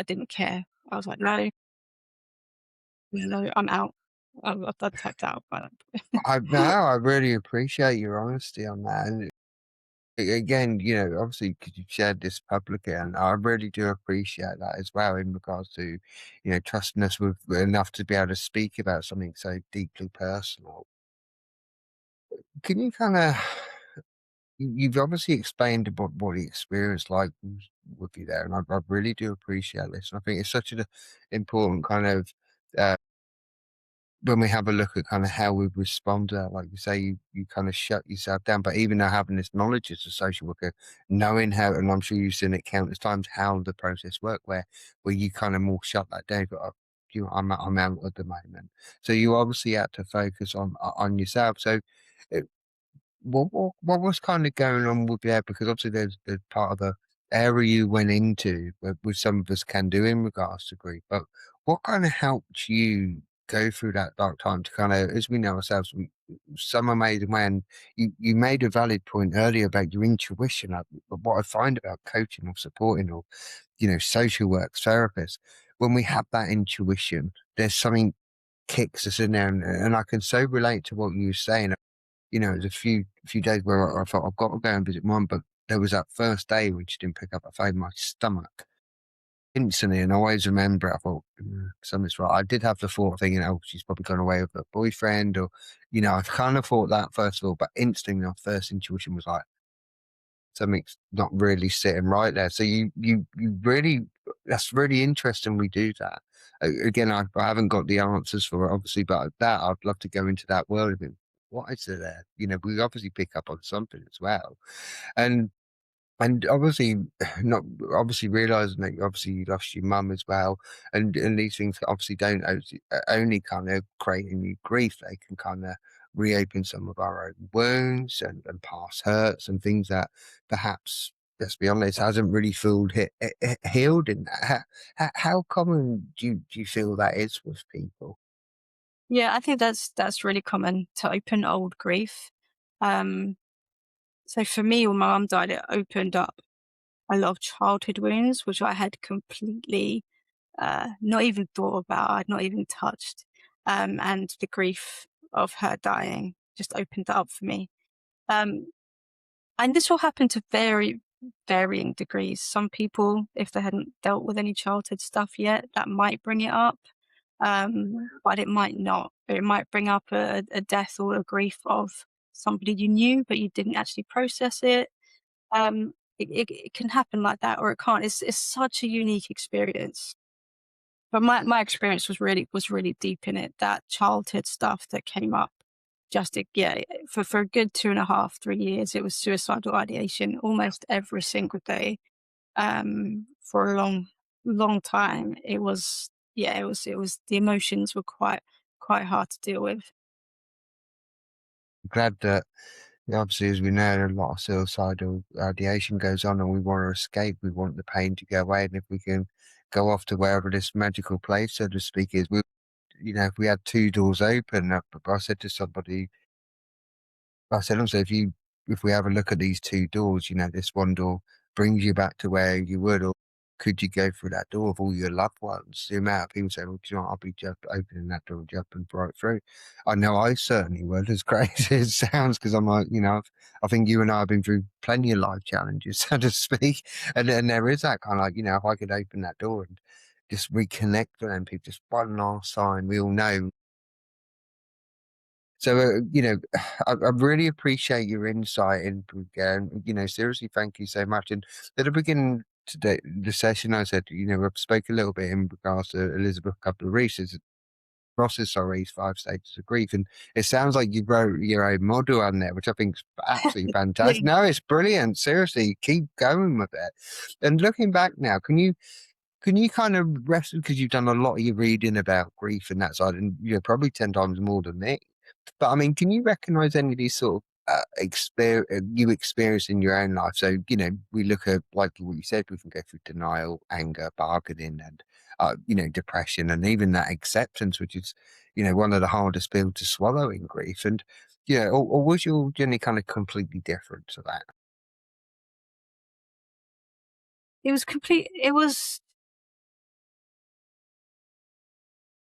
didn't care. I was like, no, I'm out. I tapped out by that point. I really appreciate your honesty on that. And again, obviously, because you've shared this publicly, and I really do appreciate that as well in regards to, trusting us with enough to be able to speak about something so deeply personal. Can you kind of, you've obviously explained what the experience like was with you there, and I really do appreciate this. And I think it's such an important kind of, uh, when we have a look at kind of how we respond to that, like you say, you kind of shut yourself down. But even though having this knowledge as a social worker, knowing how, and I'm sure you've seen it countless times, how the process work, where you kind of more shut that down. But I'm out at the moment, so you obviously had to focus on yourself. So, uh, what was kind of going on with that? Because obviously there's part of the area you went into, which some of us can do in regards to grief. But what kind of helped you go through that dark time to kind of, as we know ourselves, someone made when you made a valid point earlier about your intuition. But what I find about coaching or supporting or social work therapists, when we have that intuition, there's something kicks us in there, and I can so relate to what you were saying. It was a few days where I thought I've got to go and visit mum, but there was that first day when she didn't pick up the phone, my stomach instantly, and I always remember it. I thought something's right. I did have the thought of thinking, oh, she's probably gone away with her boyfriend, or I kind of thought that first of all, but instantly my first intuition was like something's not really sitting right there. So you really, that's really interesting. We do that. Again, I haven't got the answers for it, obviously, but that I'd love to go into that world of it. What is it there? We obviously pick up on something as well, and obviously, not obviously realizing that obviously you lost your mum as well, and these things obviously don't only kind of create a new grief. They can kind of reopen some of our own wounds and past hurts and things that perhaps, let's be honest, hasn't really healed in that. How common do you feel that is with people? Yeah, I think that's really common to open old grief. Um, so for me, when my mum died, it opened up a lot of childhood wounds, which I had completely not even thought about, I'd not even touched. And the grief of her dying just opened that up for me. Um, and this will happen to varying degrees. Some people, if they hadn't dealt with any childhood stuff yet, that might bring it up. But it might not. It might bring up a death or a grief of somebody you knew, but you didn't actually process it. It can happen like that, or it can't. It's such a unique experience. But my experience was really deep in it. That childhood stuff that came up, yeah, for a good 2.5, 3 years, it was suicidal ideation almost every single day. For a long time, it was yeah, it was the emotions were quite hard to deal with. Glad that, yeah, obviously, as we know, a lot of suicidal ideation goes on, and we want to escape. We want the pain to go away, and if we can go off to wherever this magical place, so to speak, is, if we had two doors open, I said to somebody, I said also, if we have a look at these two doors, this one door brings you back to where you would, or could you go through that door with all your loved ones? The amount of people say, well, do you know what, I'll be just opening that door, jumping right through. I know I certainly would, as crazy as it sounds, because I'm like, I think you and I have been through plenty of life challenges, so to speak. And then there is that kind of like, if I could open that door and just reconnect with them people, just one last sign, we all know. So, I really appreciate your insight and, seriously, thank you so much. And at the beginning today, the session, I said, I spoke a little bit in regards to Elizabeth Kubler-Ross's sorry, 5 stages of grief. And it sounds like you wrote your own model on there, which I think is absolutely fantastic. Yeah. No, it's brilliant. Seriously, keep going with it. And looking back now, can you kind of rest, because you've done a lot of your reading about grief and that side, and probably 10 times more than me. But I mean, can you recognise any of these sort of you experience in your own life? So we look at, like what you said, we can go through denial, anger, bargaining, and depression, and even that acceptance, which is one of the hardest pills to swallow in grief. And or was your journey kind of completely different to that? It was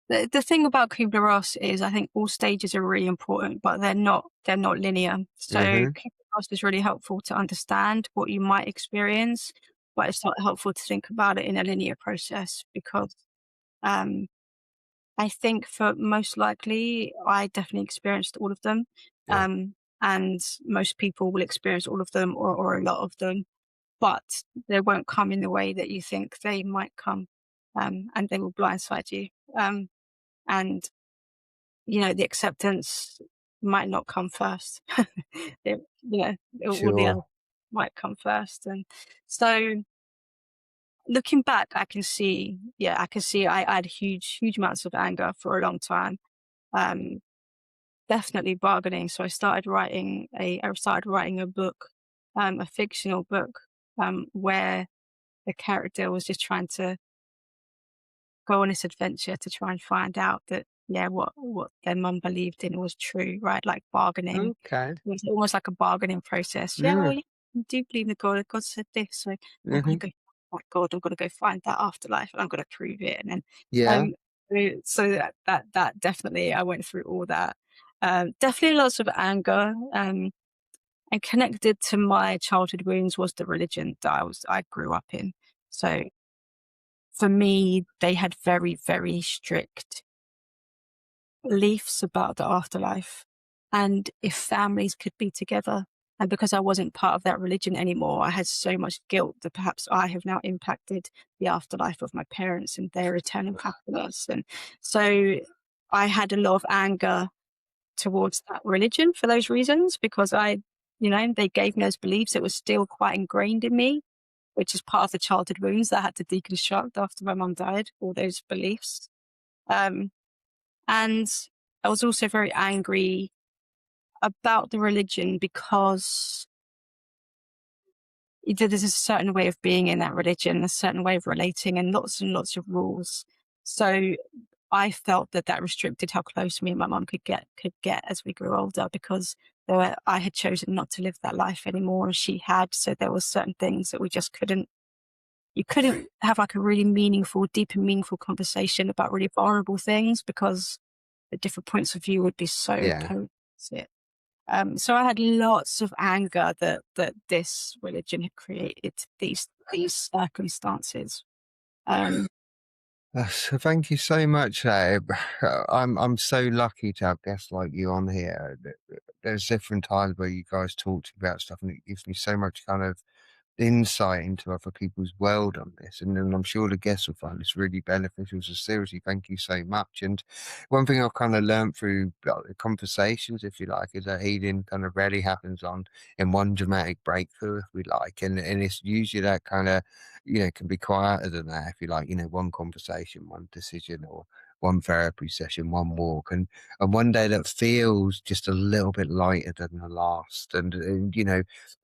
The thing about Kubler-Ross is I think all stages are really important, but they're not linear. So Hmm. Kubler-Ross is really helpful to understand what you might experience, but it's not helpful to think about it in a linear process because um, I think for most likely I definitely experienced all of them. Yeah, And most people will experience all of them or a lot of them, but they won't come in the way that you think they might come. And they will blindside you. And the acceptance might not come first. It, all the other sure. might come first. And so looking back, I can see I had huge amounts of anger for a long time. Um, Definitely bargaining. So I started writing a book, a fictional book, where the character was just trying to go on this adventure to try and find out that, yeah, what their mum believed in was true, right? Like bargaining. Okay. It was almost like a bargaining process. Yeah, well, Yeah. yeah, I do believe in God. God said this, so I'm gonna Hmm. go find that God. I'm gonna go find that afterlife, and I'm gonna prove it. And then, Yeah. um, so that definitely, I went through all that. Definitely lots of anger. And connected to my childhood wounds was the religion that I grew up in. So for me, they had very, very strict beliefs about the afterlife and if families could be together. And because I wasn't part of that religion anymore, I had so much guilt that perhaps I have now impacted the afterlife of my parents and their eternal happiness. And so I had a lot of anger towards that religion for those reasons because they gave me those beliefs. It was still quite ingrained in me, which is part of the childhood wounds that I had to deconstruct after my mum died, all those beliefs. Um, and I was also very angry about the religion because there's a certain way of being in that religion, a certain way of relating, and lots of rules. So I felt that restricted how close me and my mum could get as we grew older because I had chosen not to live that life anymore, and she had. So there were certain things that we just couldn't. You couldn't have like a really meaningful, deep and meaningful conversation about really vulnerable things because the different points of view would be so Yeah. opposite. So I had lots of anger that this religion had created these circumstances. Um, So thank you so much. I'm so lucky to have guests like you on here. There's different times where you guys talk to me about stuff, and it gives me so much kind of insight into other people's world on this. And then I'm sure the guests will find this really beneficial. So seriously, thank you so much. And one thing I've kind of learned through the conversations, if you like, is that healing kind of rarely happens on in one dramatic breakthrough, if we like. And it's usually that kind of, can be quieter than that, if you like, one conversation, one decision, or one therapy session, one walk, and one day that feels just a little bit lighter than the last. And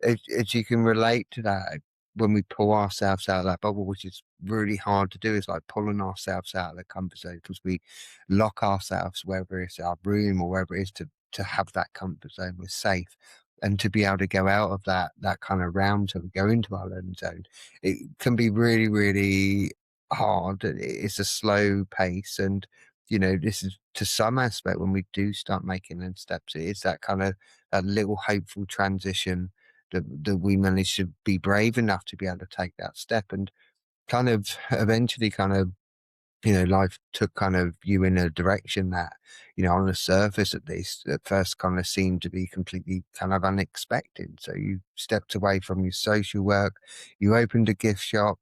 as you can relate to that, when we pull ourselves out of that bubble, which is really hard to do, is like pulling ourselves out of the comfort zone because we lock ourselves, whether it's our room or wherever it is, to have that comfort zone. We're safe. And to be able to go out of that kind of realm to go into our learning zone, it can be really, really hard. It's a slow pace, and this is to some aspect when we do start making them steps. It is that kind of a little hopeful transition that we managed to be brave enough to be able to take that step, and kind of eventually kind of life took kind of you in a direction that, on the surface at least, at first kind of seemed to be completely kind of unexpected. So you stepped away from your social work, you opened a gift shop,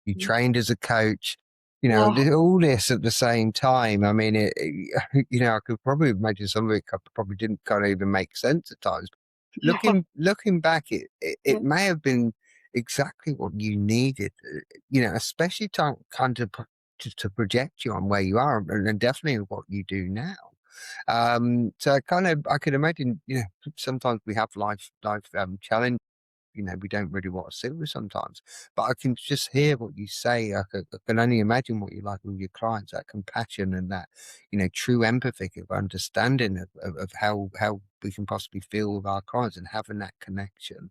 you trained as a coach, yeah, all this at the same time. I mean, I could probably imagine some of it probably didn't kind of even make sense at times. yeah, Looking back, it yeah, may have been exactly what you needed, especially to kind of to project you on where you are, and definitely what you do now. So I could imagine, sometimes we have life challenge. We don't really want to sit with sometimes, but I can just hear what you say. I can only imagine what you like with your clients, that compassion and that, true empathy of understanding of how we can possibly feel with our clients and having that connection.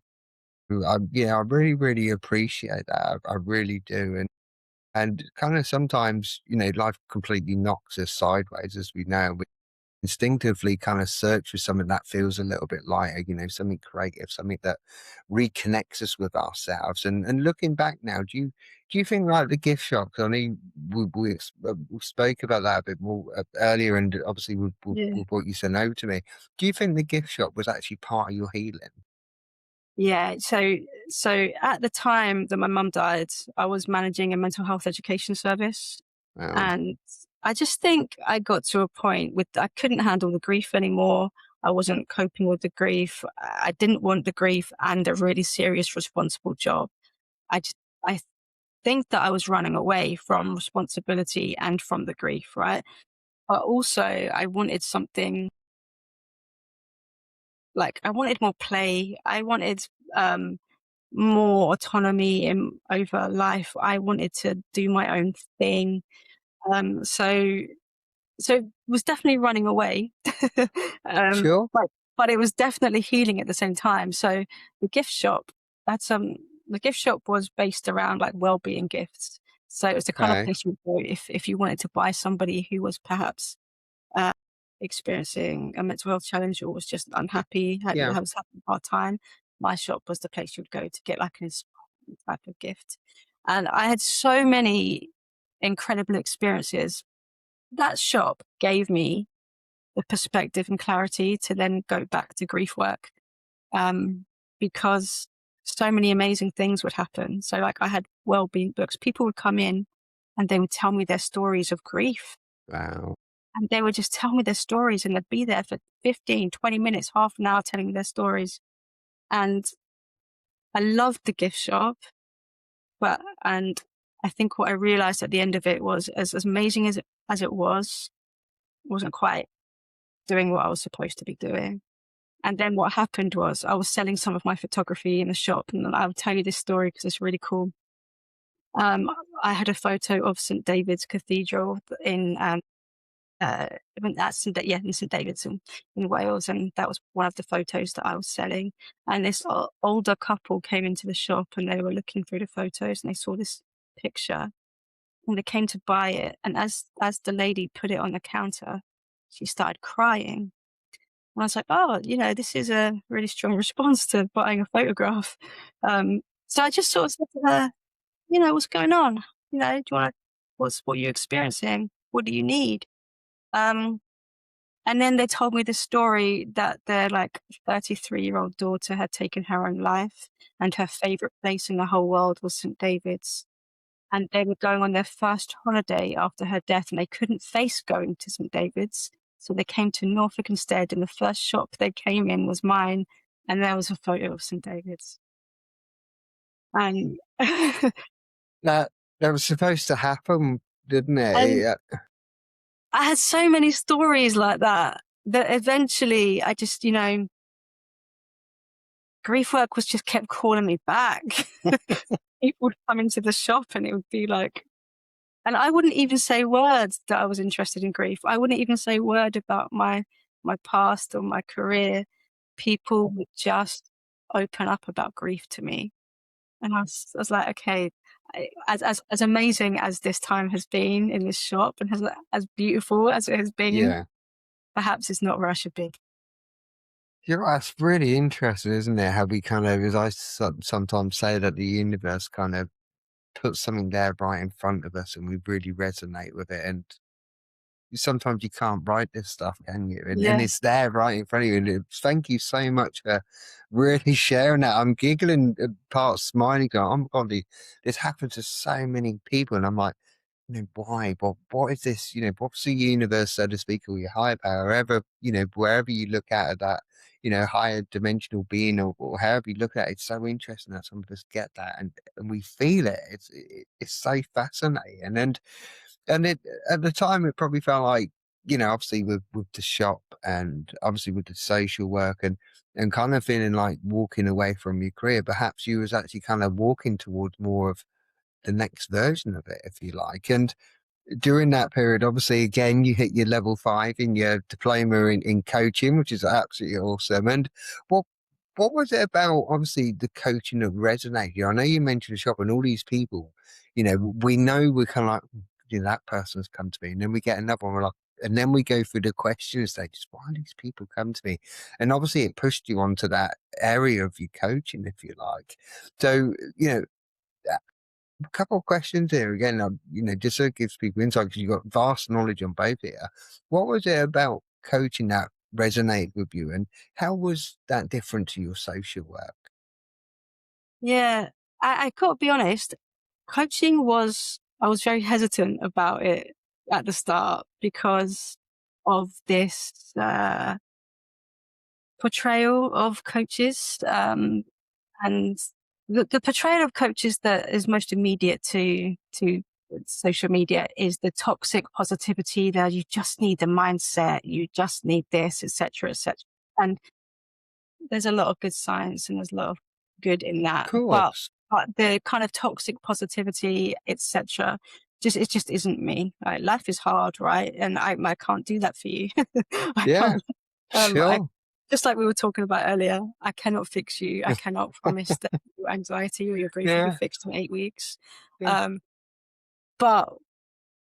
I really, really appreciate that. I really do. And kind of sometimes, life completely knocks us sideways, as we know. We instinctively kind of search for something that feels a little bit lighter, something creative, something that reconnects us with ourselves. And looking back now, do you think like the gift shop? 'Cause I know we spoke about that a bit more earlier, and obviously Yeah. with what you sent over to me. Do you think the gift shop was actually part of your healing? Yeah. So at the time that my mum died, I was managing a mental health education service. Well, And I just think I got to a point with I couldn't handle the grief anymore. I wasn't coping with the grief. I didn't want the grief and a really serious, responsible job. I just, I think that I was running away from responsibility and from the grief, right? But also, I wanted something like I wanted more play. I wanted um, more autonomy over life. I wanted to do my own thing. Um, so So was definitely running away. Um, sure. but but it was definitely healing at the same time. So the gift shop, that's the gift shop was based around like well-being gifts. So it was the kind of Okay. place you would go if you wanted to buy somebody who was perhaps uh, experiencing a mental health challenge or was just unhappy, Yeah. was having a hard time. My shop was the place you would go to get like an inspiring type of gift. And I had so many incredible experiences. That shop gave me the perspective and clarity to then go back to grief work, um, because so many amazing things would happen. So, like, I had well-being books. People would come in and they would tell me their stories of grief, Wow. and they would just tell me their stories, and they'd be there for 15, 20 minutes, half an hour telling me their stories. And I loved the gift shop, and I think what I realized at the end of it was as amazing as it was, wasn't quite doing what I was supposed to be doing. And then what happened was I was selling some of my photography in the shop, and I'll tell you this story because it's really cool. Um, I had a photo of St David's Cathedral in uh, in St David's in Wales, and that was one of the photos that I was selling. And this older couple came into the shop, and they were looking through the photos, and they saw this picture, and they came to buy it. And as the lady put it on the counter, she started crying. And I was like, oh, this is a really strong response to buying a photograph. So I just sort of said to her, what's going on? Do you want to, what you're experiencing? What do you need? Um, and then they told me the story that their like 33-year-old daughter had taken her own life, and her favorite place in the whole world was St. David's. And they were going on their first holiday after her death, and they couldn't face going to St. David's. So they came to Norfolk instead, and the first shop they came in was mine, and there was a photo of St. David's. And That that was supposed to happen, didn't it? and I had so many stories like that that eventually I just, grief work was just kept calling me back. People would come into the shop and it would be like, and I wouldn't even say words that I was interested in grief. I wouldn't even say a word about my past or my career. People would just open up about grief to me, and I was like, okay, as amazing as this time has been in this shop, and as beautiful as it has been, Yeah. perhaps it's not where I should be. You're right, it's really interesting, isn't it? How we kind of, as I sometimes say, that the universe kind of puts something there right in front of us and we really resonate with it. And sometimes you can't write this stuff, can you? And Yeah, it's there right in front of you. And thank you so much for really sharing that. I'm giggling, part smiling, going, oh my God, this happens to so many people. And I'm like, why? What is this? What's the universe, so to speak, or your higher power, wherever you look at that, higher dimensional being, or however you look at it, it's so interesting that some of us get that and we feel it. It's so fascinating. And it at the time it probably felt like, obviously with the shop and obviously with the social work and kind of feeling like walking away from your career, perhaps you was actually kind of walking towards more of the next version of it, if you like. And during that period, obviously, again, you hit your level 5 in your diploma in coaching, which is absolutely awesome. And what what was it about, obviously, the coaching that resonated? I know you mentioned the shop and all these people, we know we're kind of like, that person's come to me. And then we get another one, we're like, and then we go through the question stages. Why do these people come to me? And obviously it pushed you onto that area of your coaching, if you like. So, a couple of questions here again, just so it gives people insight because you've got vast knowledge on both here. What was it about coaching that resonated with you, and how was that different to your social work? Yeah, I got to be honest, coaching I was very hesitant about it at the start because of this portrayal of coaches. And the portrayal of coaches that is most immediate to social media is the toxic positivity that you just need the mindset, you just need this, etc., etc. And there's a lot of good science and there's a lot of good in Of that, course. but the kind of toxic positivity, etc., it just isn't me. Like, life is hard, right? And I can't do that for you. I Yeah, can't. I sure. just like we were talking about earlier, I cannot fix you. I cannot promise that your anxiety or your grief will be Yeah, fixed in 8 weeks. yeah, Um, but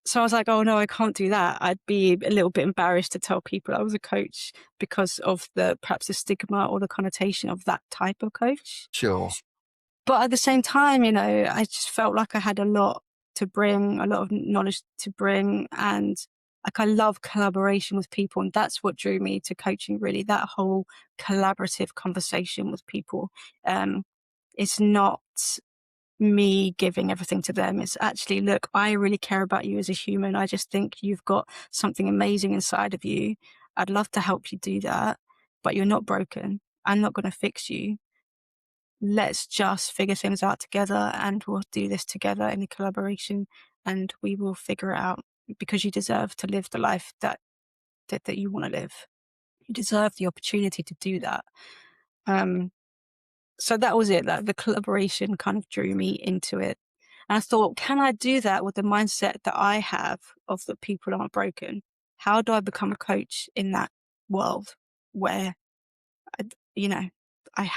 so I was like, oh no, I can't do that. I'd be a little bit embarrassed to tell people I was a coach because of perhaps the stigma or the connotation of that type of coach. sure. But at the same time, I just felt like I had a lot to bring, a lot of knowledge to bring. And like, I love collaboration with people. And that's what drew me to coaching, really, that whole collaborative conversation with people. Um, it's not me giving everything to them. It's actually, look, I really care about you as a human. I just think you've got something amazing inside of you. I'd love to help you do that, but you're not broken. I'm not going to fix you. Let's just figure things out together and we'll do this together in a collaboration and we will figure it out because you deserve to live the life that you want to live. You deserve the opportunity to do that. Um, so that was it. That the collaboration kind of drew me into it. And I thought, can I do that with the mindset that I have of that people aren't broken? How do I become a coach in that world where, I, you know, I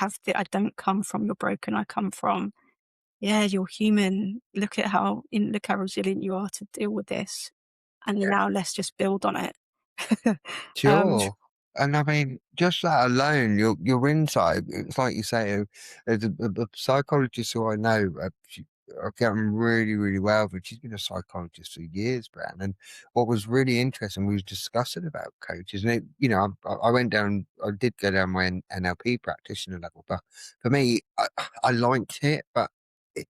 don't come from you're broken. I come from, yeah, you're human. Look how resilient you are to deal with this. And now let's just build on it. um, Sure. And I mean, just that alone, your insight, it's like you say, there's a psychologist who I know, I get on really, really well, but she's been a psychologist for years, Brian. And what was really interesting, we was discussing about coaches, and I went down, I did go down my NLP practitioner level, but for me, I liked it, but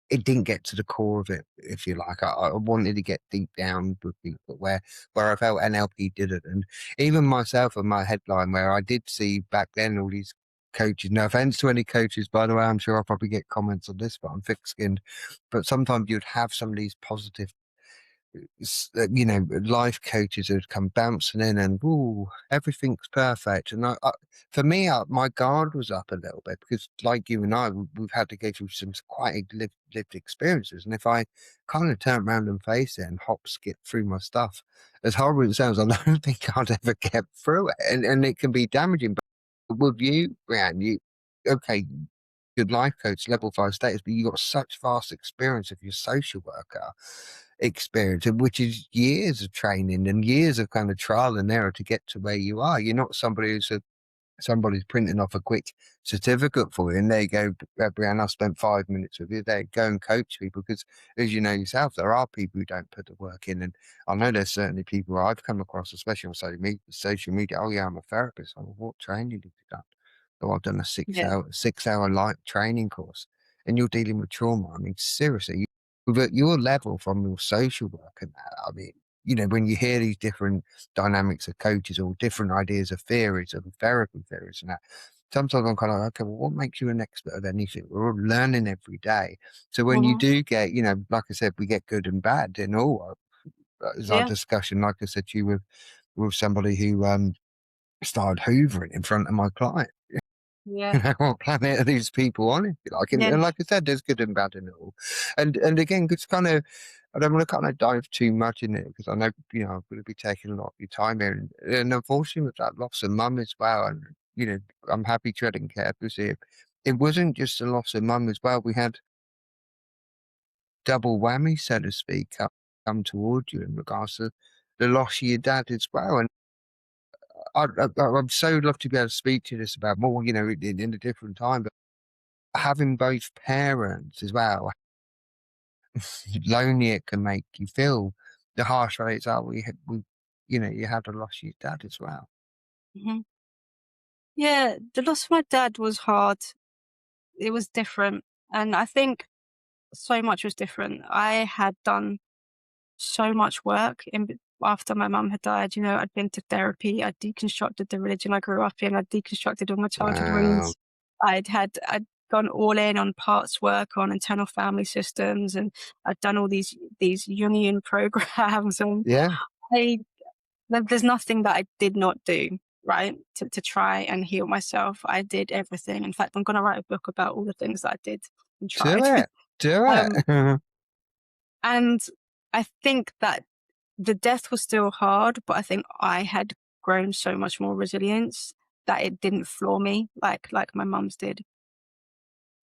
it didn't get to the core of it, if you like. I wanted to get deep down with people where I felt NLP did it. And even myself and my headline, where I did see back then all these coaches, no offense to any coaches, by the way, I'm sure I'll probably get comments on this, but I'm thick skinned. But sometimes you'd have some of these positive life coaches who'd come bouncing in and, ooh, everything's perfect. And for me, my guard was up a little bit because, like you and I, we've had to go through some quite lived experiences. And if I kind of turn around and face it and hop, skip through my stuff, as horrible as it sounds, I don't think I'd ever get through it. And it can be damaging. But with you, Brianne, okay, good life coach, level 5 status, but you got such vast experience of your social worker experience, which is years of training and years of kind of trial and error to get to where you are. You're not somebody somebody's printing off a quick certificate for you and there you go, Brianne, I spent 5 minutes with you. There, go and coach people because, as you know yourself, there are people who don't put the work in. And I know there's certainly people I've come across, especially on social media. Oh yeah, I'm a therapist. Oh, what training have you done? Oh, I've done a six yeah. hour 6 hour light training course, and you're dealing with trauma. I mean, seriously, with at your level from your social work and that, I mean, when you hear these different dynamics of coaches or different ideas of theories and therapy theories and that, sometimes I'm kind of like, okay, well, what makes you an expert at anything? We're all learning every day. So when you Mhm. do get, like I said, we get good and bad in all. As our Yeah. discussion, like I said to you, with somebody who started hoovering in front of my client. Yeah. What planet are these people on, if you like? And, Yeah. and like I said, there's good and bad in it all. And again, it's kind of, I don't want to kind of dive too much in it because I know, I'm going to be taking a lot of your time here. And unfortunately with that loss of mum as well, and I'm happy treading carefully. It wasn't just the loss of mum as well. We had double whammy, so to speak, come toward you in regards to the loss of your dad as well. And I'd so love to be able to speak to this about more, in a different time. But having both parents as well, lonely it can make you feel. The harsh rates are you had a loss of your dad as well. Mhm. Yeah, the loss of my dad was hard. It was different. And I think so much was different. I had done so much work after my mum had died. I'd been to therapy. I'd deconstructed the religion I grew up in. I'd deconstructed all my childhood Wow. wounds. I'd gone all in on parts work on internal family systems, and I'd done all these Jungian programs. And Yeah. I there's nothing that I did not do, right? To try and heal myself. I did everything. In fact, I'm going to write a book about all the things that I did and Do tried. it. Do um, it. and I think that the death was still hard, but I think I had grown so much more resilience that it didn't floor me like my mum's did.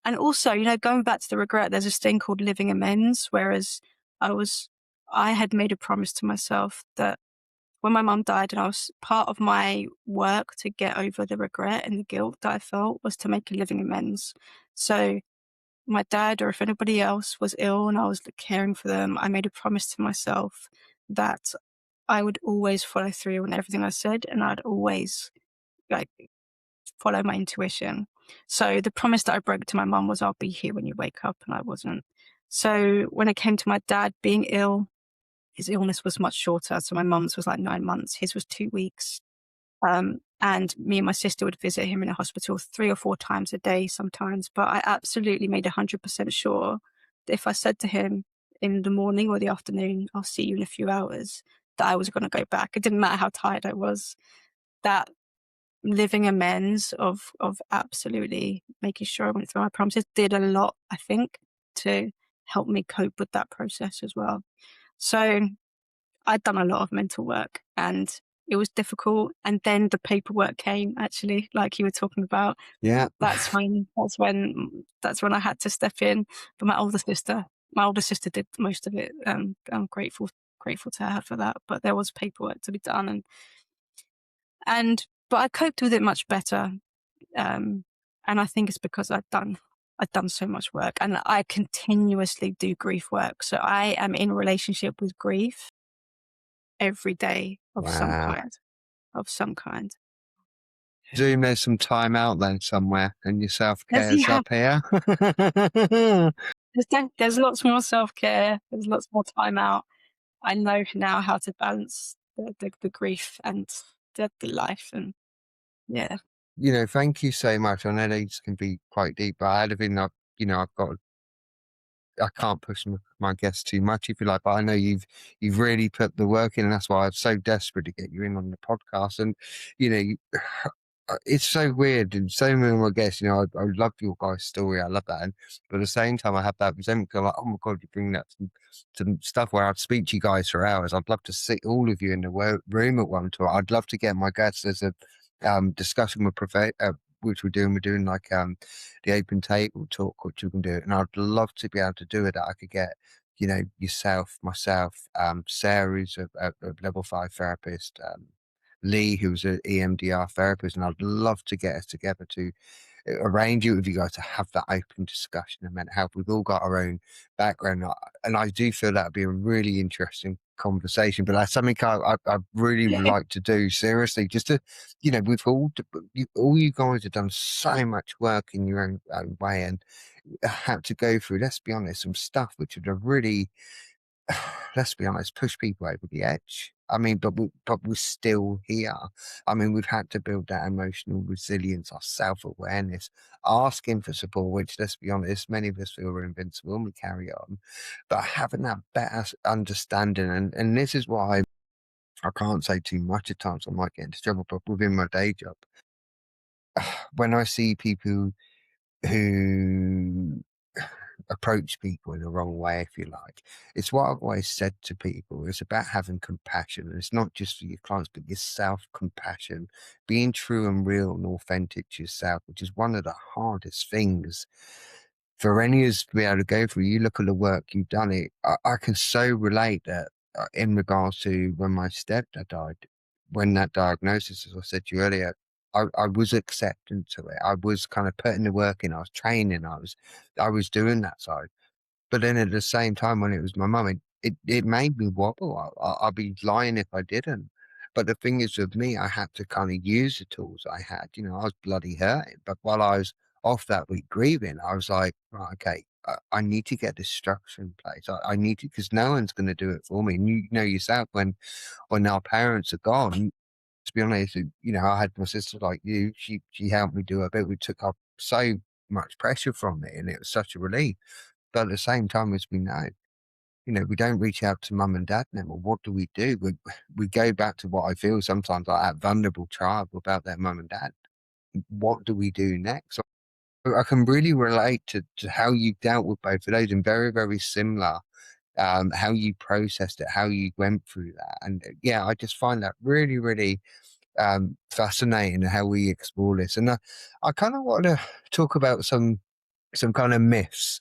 And also, going back to the regret, there's this thing called living amends, whereas I had made a promise to myself that when my mum died, and I was part of my work to get over the regret and the guilt that I felt was to make a living amends. So my dad, or if anybody else was ill and I was caring for them, I made a promise to myself that I would always follow through on everything I said, and I'd always like follow my intuition. So the promise that I broke to my mum was, I'll be here when you wake up, and I wasn't. So when it came to my dad being ill, his illness was much shorter. So my mum's was like 9 months. His was 2 weeks. And me and my sister would visit him in a hospital 3 or 4 times a day sometimes. But I absolutely made 100% sure that if I said to him in the morning or the afternoon, I'll see you in a few hours, that I was going to go back. It didn't matter how tired I was. That living amends of absolutely making sure I went through my promises did a lot, I think, to help me cope with that process as well. So I'd done a lot of mental work, and it was difficult. And then the paperwork came, actually, like you were talking about. Yeah. That's when I had to step in. But my older sister did most of it. I'm grateful to her for that. But there was paperwork to be done, but I coped with it much better. And I think it's because I'd done so much work, and I continuously do grief work. So I am in relationship with grief every day of some Wow. kind. Of some kind. Zoom, there's some time out then somewhere, and your self Yes, care's yeah. up here. There's lots more self-care. There's lots more time out. I know now how to balance the grief and the life, and yeah. Thank you so much. I know these can be quite deep, but I had a feeling I can't push my guests too much, if you like, but I know you've really put the work in, and that's why I'm so desperate to get you in on the podcast. And you know, you- it's so weird, and so many of my guests, I love your guys' story, I love that, but at the same time, I have that resentment. 'Cause I'm like, oh my god, you bring that some stuff where I'd speak to you guys for hours. I'd love to sit all of you in the room at one time. I'd love to get my guests as a discussion with which we're doing like the open table talk, which we can do. And I'd love to be able to do it. I could get, yourself, myself, Sarah, who's a level 5 therapist, Lee, who's an EMDR therapist, and I'd love to get us together to arrange it with you guys to have that open discussion of mental health. We've all got our own background, and I do feel that would be a really interesting conversation. But that's something I really would like to do seriously, just to, we've all you guys have done so much work in your own way, and had to go through, let's be honest, some stuff which would have really, let's be honest, push people over the edge. I mean, but we're still here. I mean, we've had to build that emotional resilience, our self-awareness, asking for support, which, let's be honest, many of us feel we're invincible and we carry on. But having that better understanding, and this is why I can't say too much at times, I might get into trouble, but within my day job, when I see people who approach people in the wrong way, if you like. It's what I've always said to people. It's about having compassion. And it's not just for your clients, but your self-compassion, being true and real and authentic to yourself, which is one of the hardest things for any of us to be able to go through. You look at the work you've done, I can so relate that in regards to when my stepdad died, when that diagnosis, as I said to you earlier, I was accepting to it. I was kind of putting the work in. I was training. I was doing that side. But then at the same time, when it was my mum, it made me wobble. I'd be lying if I didn't. But the thing is, with me, I had to kind of use the tools I had. I was bloody hurting. But while I was off that week grieving, I was like, right, okay, I need to get this structure in place. I need to, because no one's going to do it for me. And you know yourself, when our parents are gone, to be honest, I had my sister like you. She helped me do a bit. We took up so much pressure from me, and it was such a relief. But at the same time, as we know, we don't reach out to mum and dad anymore. What do? We go back to what I feel sometimes like that vulnerable child without their mum and dad. What do we do next? I can really relate to how you dealt with both of those, and very, very similar. How you processed it, how you went through that, and yeah, I just find that really, really fascinating how we explore this. And I kind of want to talk about some kind of myths,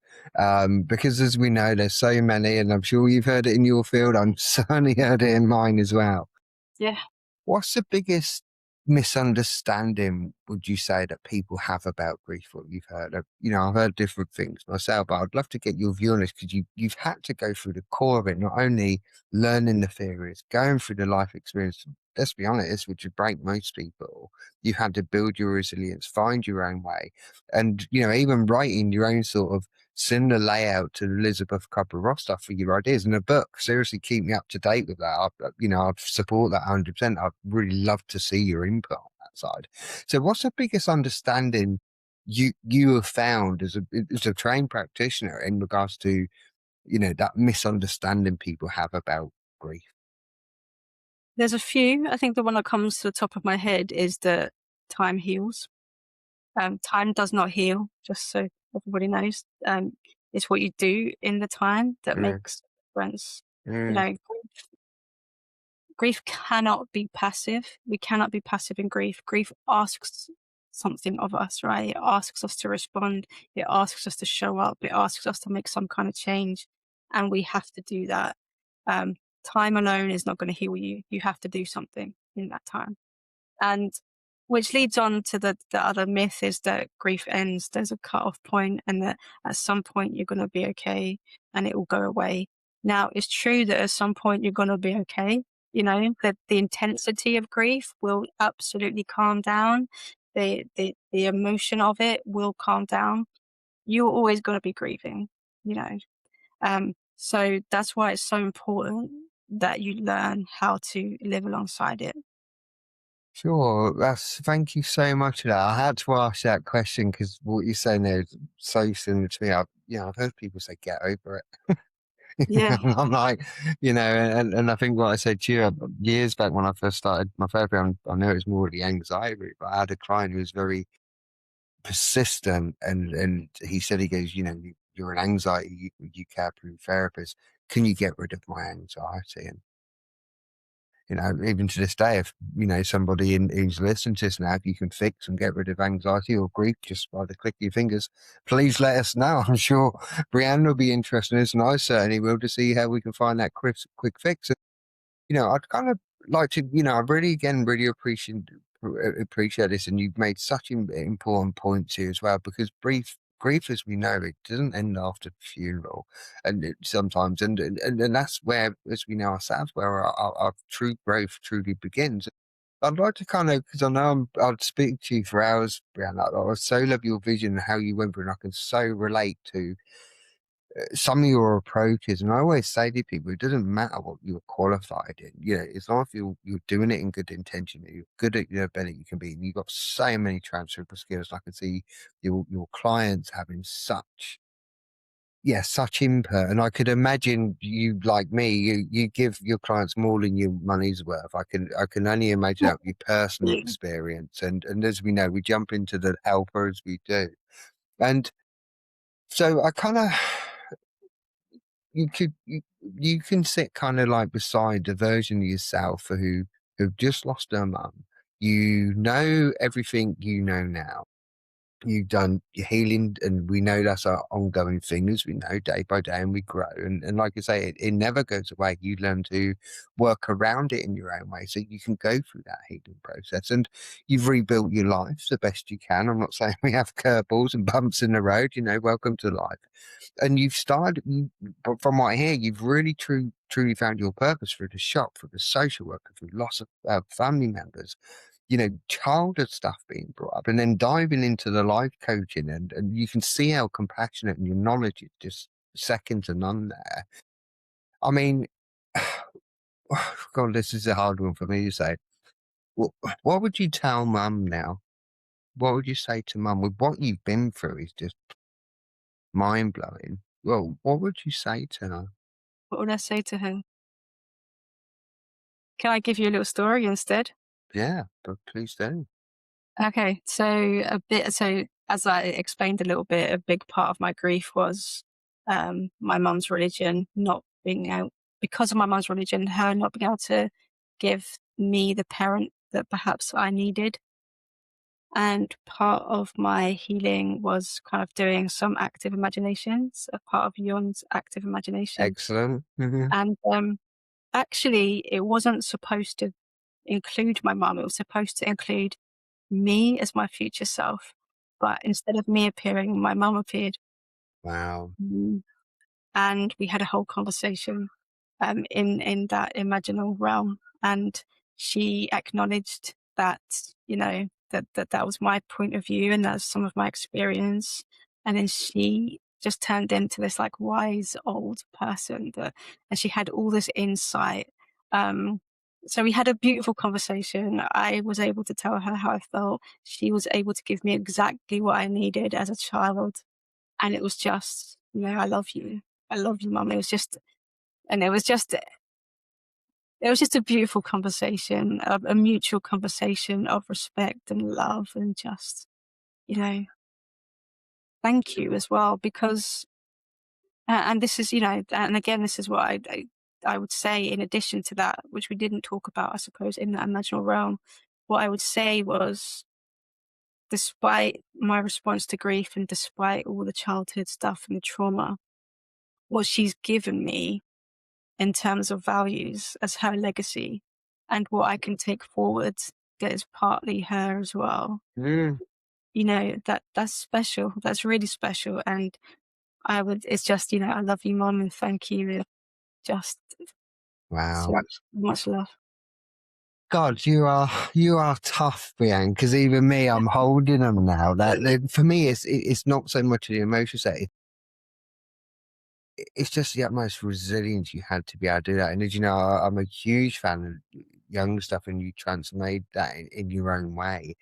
because as we know, there's so many, and I'm sure you've heard it in your field. I'm certainly heard it in mine as well. Yeah. What's the biggest misunderstanding would you say that people have about grief? What you've heard? I've heard different things myself, but I'd love to get your view on this, because you've had to go through the core of it, not only learning the theories, going through the life experience. Let's be honest, this would break most people. You had to build your resilience, find your own way, and even writing your own sort of similar layout to Elizabeth Kubler-Ross stuff for your ideas in a book. Seriously, keep me up to date with that. I'd support that 100%. I'd really love to see your input on that side. So, what's the biggest understanding you have found as a trained practitioner in regards to that misunderstanding people have about grief? There's a few. I think the one that comes to the top of my head is that time heals. Time does not heal, just so everybody knows. It's what you do in the time that Mm, makes a difference. You mm, know, grief cannot be passive. We cannot be passive in grief. Grief asks something of us, right? It asks us to respond. It asks us to show up. It asks us to make some kind of change. And we have to do that. Um, Time alone is not going to heal you. You have to do something in that time. And which leads on to the other myth is that grief ends. There's a cut-off point, and that at some point you're going to be okay and it will go away. Now, it's true that at some point you're going to be okay. That the intensity of grief will absolutely calm down. The emotion of it will calm down. You're always going to be grieving, you know. So that's why it's so important that you learn how to live alongside it. sure. Thank you so much for that. I had to ask that question because what you're saying there is so similar to me. I've heard people say get over it. Yeah. I'm like, and I think what I said to you years back when I first started my therapy, I know it was more the anxiety, but I had a client who was very persistent, and he goes, you're an anxiety, you care through therapist. Can you get rid of my anxiety? And even to this day, if somebody who's listening to this now, if you can fix and get rid of anxiety or grief just by the click of your fingers, please let us know. I'm sure Brianne will be interested in this, and I certainly will, to see how we can find that quick fix. I'd kind of like to, I really, again, really appreciate this, and you've made such important points here as well, because grief, as we know, it doesn't end after the funeral, and sometimes, and that's where, as we know ourselves, where our true growth truly begins. I'd like to kind of, because I know I'd speak to you for hours, Brianna. I so love your vision and how you went through, and I can so relate to some of your approaches. And I always say to people, it doesn't matter what you're qualified in. As long as you're doing it in good intention, you're good at your ability you can be, and you've got so many transferable skills. I can see your clients having such input. And I could imagine you, like me, you give your clients more than your money's worth. I can only imagine that with your personal Yeah. experience. And as we know, we jump into the helper as we do. And So I kind of, you could, you can sit kind of like beside the version of yourself who've just lost their mum. You know everything you know now. You've done your healing, and we know that's our ongoing thing, as we know, day by day, and we grow. And like I say, it never goes away. You learn to work around it in your own way, so you can go through that healing process. And you've rebuilt your life the best you can. I'm not saying we have curveballs and bumps in the road. Welcome to life. And you've started, but from what I hear, you've really truly found your purpose through the shop, through the social worker, through loss of family members, childhood stuff being brought up, and then diving into the life coaching, and you can see how compassionate, and your knowledge is just second to none there. I mean, God, this is a hard one for me to say. What would you tell mum now? What would you say to mum? With what you've been through is just mind blowing. Well, what would you say to her? What would I say to her? Can I give you a little story instead? Yeah, but please do. Okay, so as I explained a little bit, a big part of my grief was my mum's religion not being able, because of my mum's religion, her not being able to give me the parent that perhaps I needed. And part of my healing was kind of doing some active imaginations, a part of Yon's active imagination. Excellent. And actually, it wasn't supposed to include my mum, it was supposed to include me as my future self. But instead of me appearing, my mum appeared. Wow. Mm. And we had a whole conversation in that imaginal realm. And she acknowledged that, that was my point of view and that's some of my experience. And then she just turned into this like wise old person and she had all this insight. Um, so we had a beautiful conversation. I was able to tell her how I felt. She was able to give me exactly what I needed as a child. And it was just, I love you. I love you, mum. And it was just a beautiful conversation, a mutual conversation of respect and love and just, you know, thank you as well. Because, and this is, and again, this is what I would say in addition to that, which we didn't talk about, I suppose, in that imaginal realm. What I would say was, despite my response to grief and despite all the childhood stuff and the trauma, what she's given me in terms of values as her legacy and what I can take forward that is partly her as well. Mm, That's special. That's really special. And it's just, I love you, mom, and thank you. Just so wow. much love. God, you are tough, Brianne. Because even me, I'm holding them now. For me, it's not so much the emotional side. It's just the utmost resilience you had to be able to do that. And as you know, I'm a huge fan of young stuff, and you transmade that in your own way.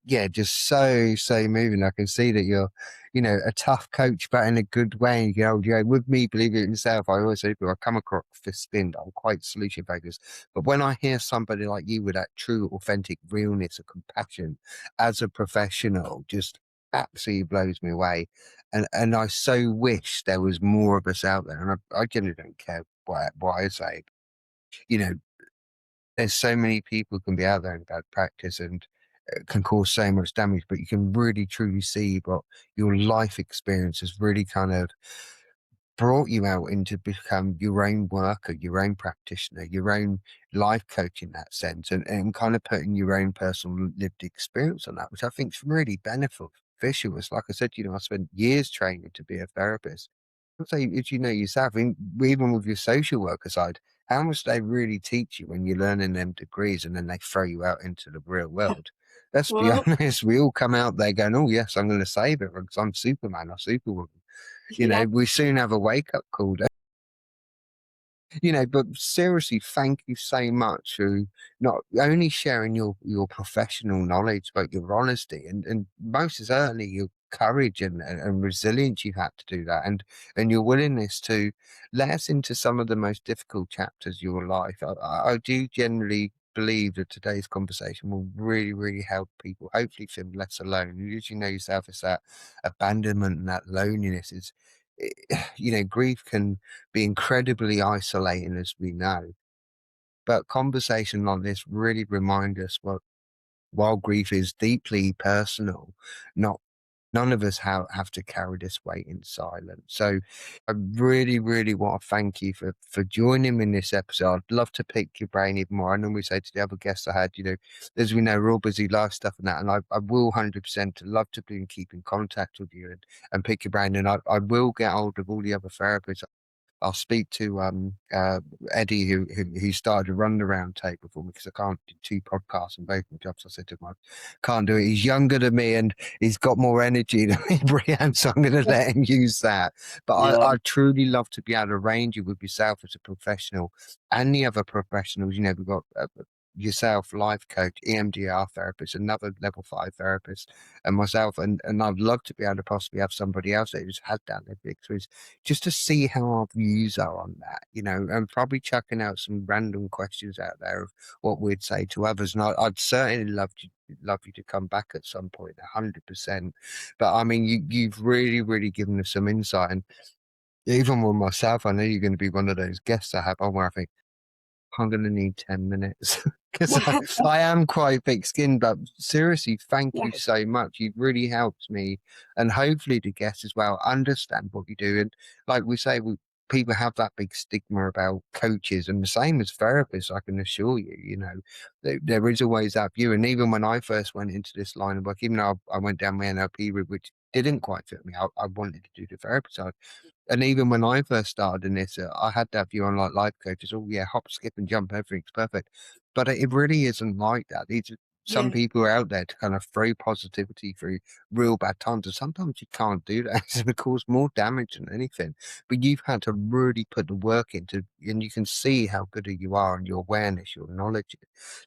Yeah, just so moving. I can see that you're, a tough coach, but in a good way. With me, believe it yourself, I always say, people, I come across this thing that I'm quite solution focused. But when I hear somebody like you with that true, authentic realness of compassion as a professional, just absolutely blows me away. And I so wish there was more of us out there. And I generally don't care what I say. You know, there's so many people can be out there in bad practice, and can cause so much damage, but you can really truly see what your life experience has really kind of brought you out into become your own worker, your own practitioner, your own life coach in that sense, and kind of putting your own personal lived experience on that, which I think is really beneficial. It's like I said, I spent years training to be a therapist. So, as you know yourself, even with your social worker side, how much they really teach you when you're learning them degrees, and then they throw you out into the real world. Let's be Well, honest, we all come out there going, "Oh yes, I'm going to save it because I'm Superman or Superwoman." yeah. We soon have a wake up call. But seriously, thank you so much for not only sharing your professional knowledge, but your honesty, and most certainly your courage and resilience you had to do that, and your willingness to let us into some of the most difficult chapters of your life. I do generally believe that today's conversation will really, really help people hopefully feel less alone. You usually know yourself, it's that abandonment and that loneliness is, grief can be incredibly isolating, as we know. But conversation like this really remind us, well, while grief is deeply personal, not none of us have to carry this weight in silence. So I really, really want to thank you for joining me in this episode. I'd love to pick your brain even more. I normally say to the other guests I had, as we know, we're all busy life stuff and that, and I will 100% love to be and keep in contact with you and pick your brain. And I will get hold of all the other therapists. I'll speak to Eddie, who started to run the round table for me because I can't do two podcasts and both my jobs. I said to him, I can't do it. He's younger than me and he's got more energy than me, Brianne, so I'm going to let him use that. But Yeah. I'd truly love to be able to arrange you with yourself as a professional and the other professionals. We've got yourself, life coach, EMDR therapist, another level 5 therapist, and myself. And I'd love to be able to possibly have somebody else who's had that lived experience just to see how our views are on that, and probably chucking out some random questions out there of what we'd say to others. And I'd certainly love you to come back at some point, 100%. But I mean, you've really, really given us some insight. And even with myself, I know you're going to be one of those guests I have on where I think, I'm going to need 10 minutes because I am quite thick skinned. But seriously, thank you so much. You've really helped me and hopefully the guests as well understand what you do. And like we say, people have that big stigma about coaches, and the same as therapists, I can assure you, there is always that view. And even when I first went into this line of work, even though I went down my NLP route, which didn't quite fit me, I wanted to do the therapy side. And even when I first started in this, I had that view on like life coaches. Oh yeah, hop, skip, and jump, everything's perfect. But it really isn't like that. Some Yeah. people are out there to kind of throw positivity through real bad times, and sometimes you can't do that. It's going to cause more damage than anything. But you've had to really put the work into, and you can see how good you are and your awareness, your knowledge.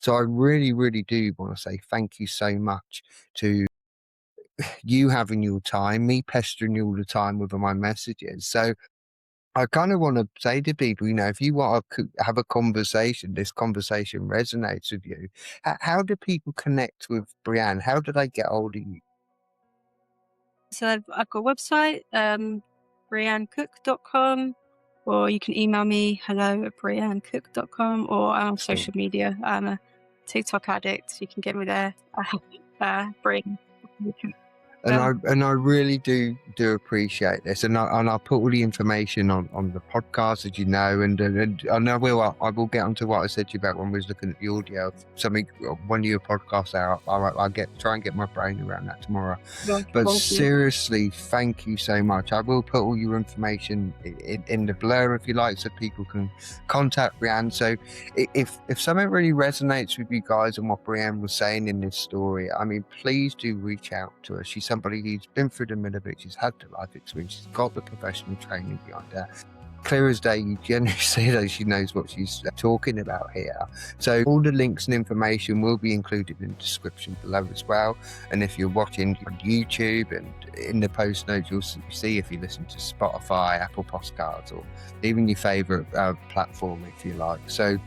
So I really, really do want to say thank you so much to you having your time, me pestering you all the time with my messages. So I kind of want to say to people, if you want to have a conversation, this conversation resonates with you. How do people connect with Brianne? How do they get hold of you? So I've got a website, briannecook.com, or you can email me hello@briannecook.com, or I'm on social media. I'm a TikTok addict. You can get me there. Brianne. And I really do appreciate this, and I'll put all the information on the podcast, as you know, and I will get onto what I said to you about when we was looking at the audio. One of your podcasts out. I'll try and get my brain around that tomorrow. But seriously, thank you so much. I will put all your information in the blur if you like, so people can contact Brianne. So if something really resonates with you guys and what Brianne was saying in this story, I mean, please do reach out to her. She's somebody who's been through the middle of it. She's had the life experience. She's got the professional training behind her. Clear as day, you generally see that she knows what she's talking about here. So all the links and information will be included in the description below as well. And if you're watching on YouTube, and in the post notes, you'll see if you listen to Spotify, Apple Podcasts, or even your favorite platform, if you like. So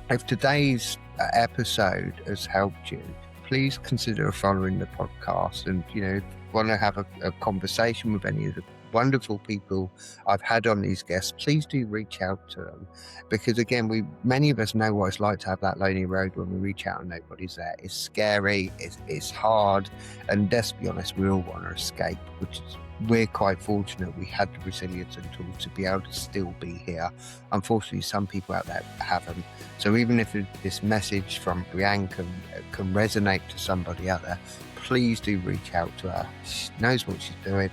if today's episode has helped you, please consider following the podcast. And, if you want to have a conversation with any of the wonderful people I've had on these guests, please do reach out to them. Because again, many of us know what it's like to have that lonely road when we reach out and nobody's there. It's scary, it's hard, and let's be honest, we all want to escape, which is, we're quite fortunate we had the resilience and tools to be able to still be here. Unfortunately, some people out there haven't. So even if this message from Brianne can resonate to somebody out there, please do reach out to her. She knows what she's doing.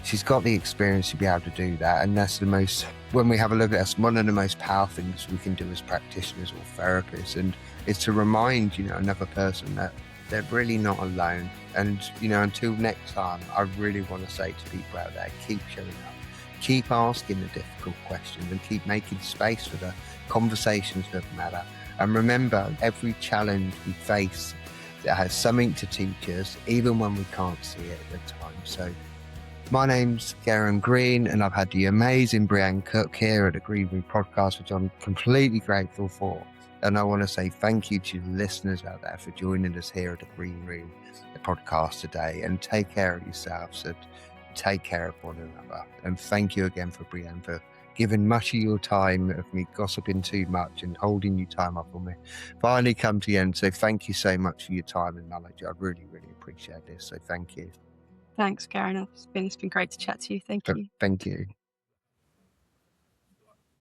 She's got the experience to be able to do that. And that's when we have a look at us, one of the most powerful things we can do as practitioners or therapists, and it's to remind, another person that they're really not alone. And, until next time, I really want to say to people out there, keep showing up, keep asking the difficult questions, and keep making space for the conversations that matter. And remember, every challenge we face that has something to teach us, even when we can't see it at the time. So my name's Garen Green, and I've had the amazing Brianne Cook here at the Grieving Podcast, which I'm completely grateful for. And I want to say thank you to listeners out there for joining us here at the Green Room, the podcast today. And take care of yourselves and take care of one another. And thank you again for Brianne for giving much of your time of me gossiping too much and holding you time up on me. Finally come to the end. So thank you so much for your time and knowledge. I really, really appreciate this. So thank you. Thanks, Karen. It's been great to chat to you. Thank you. Thank you.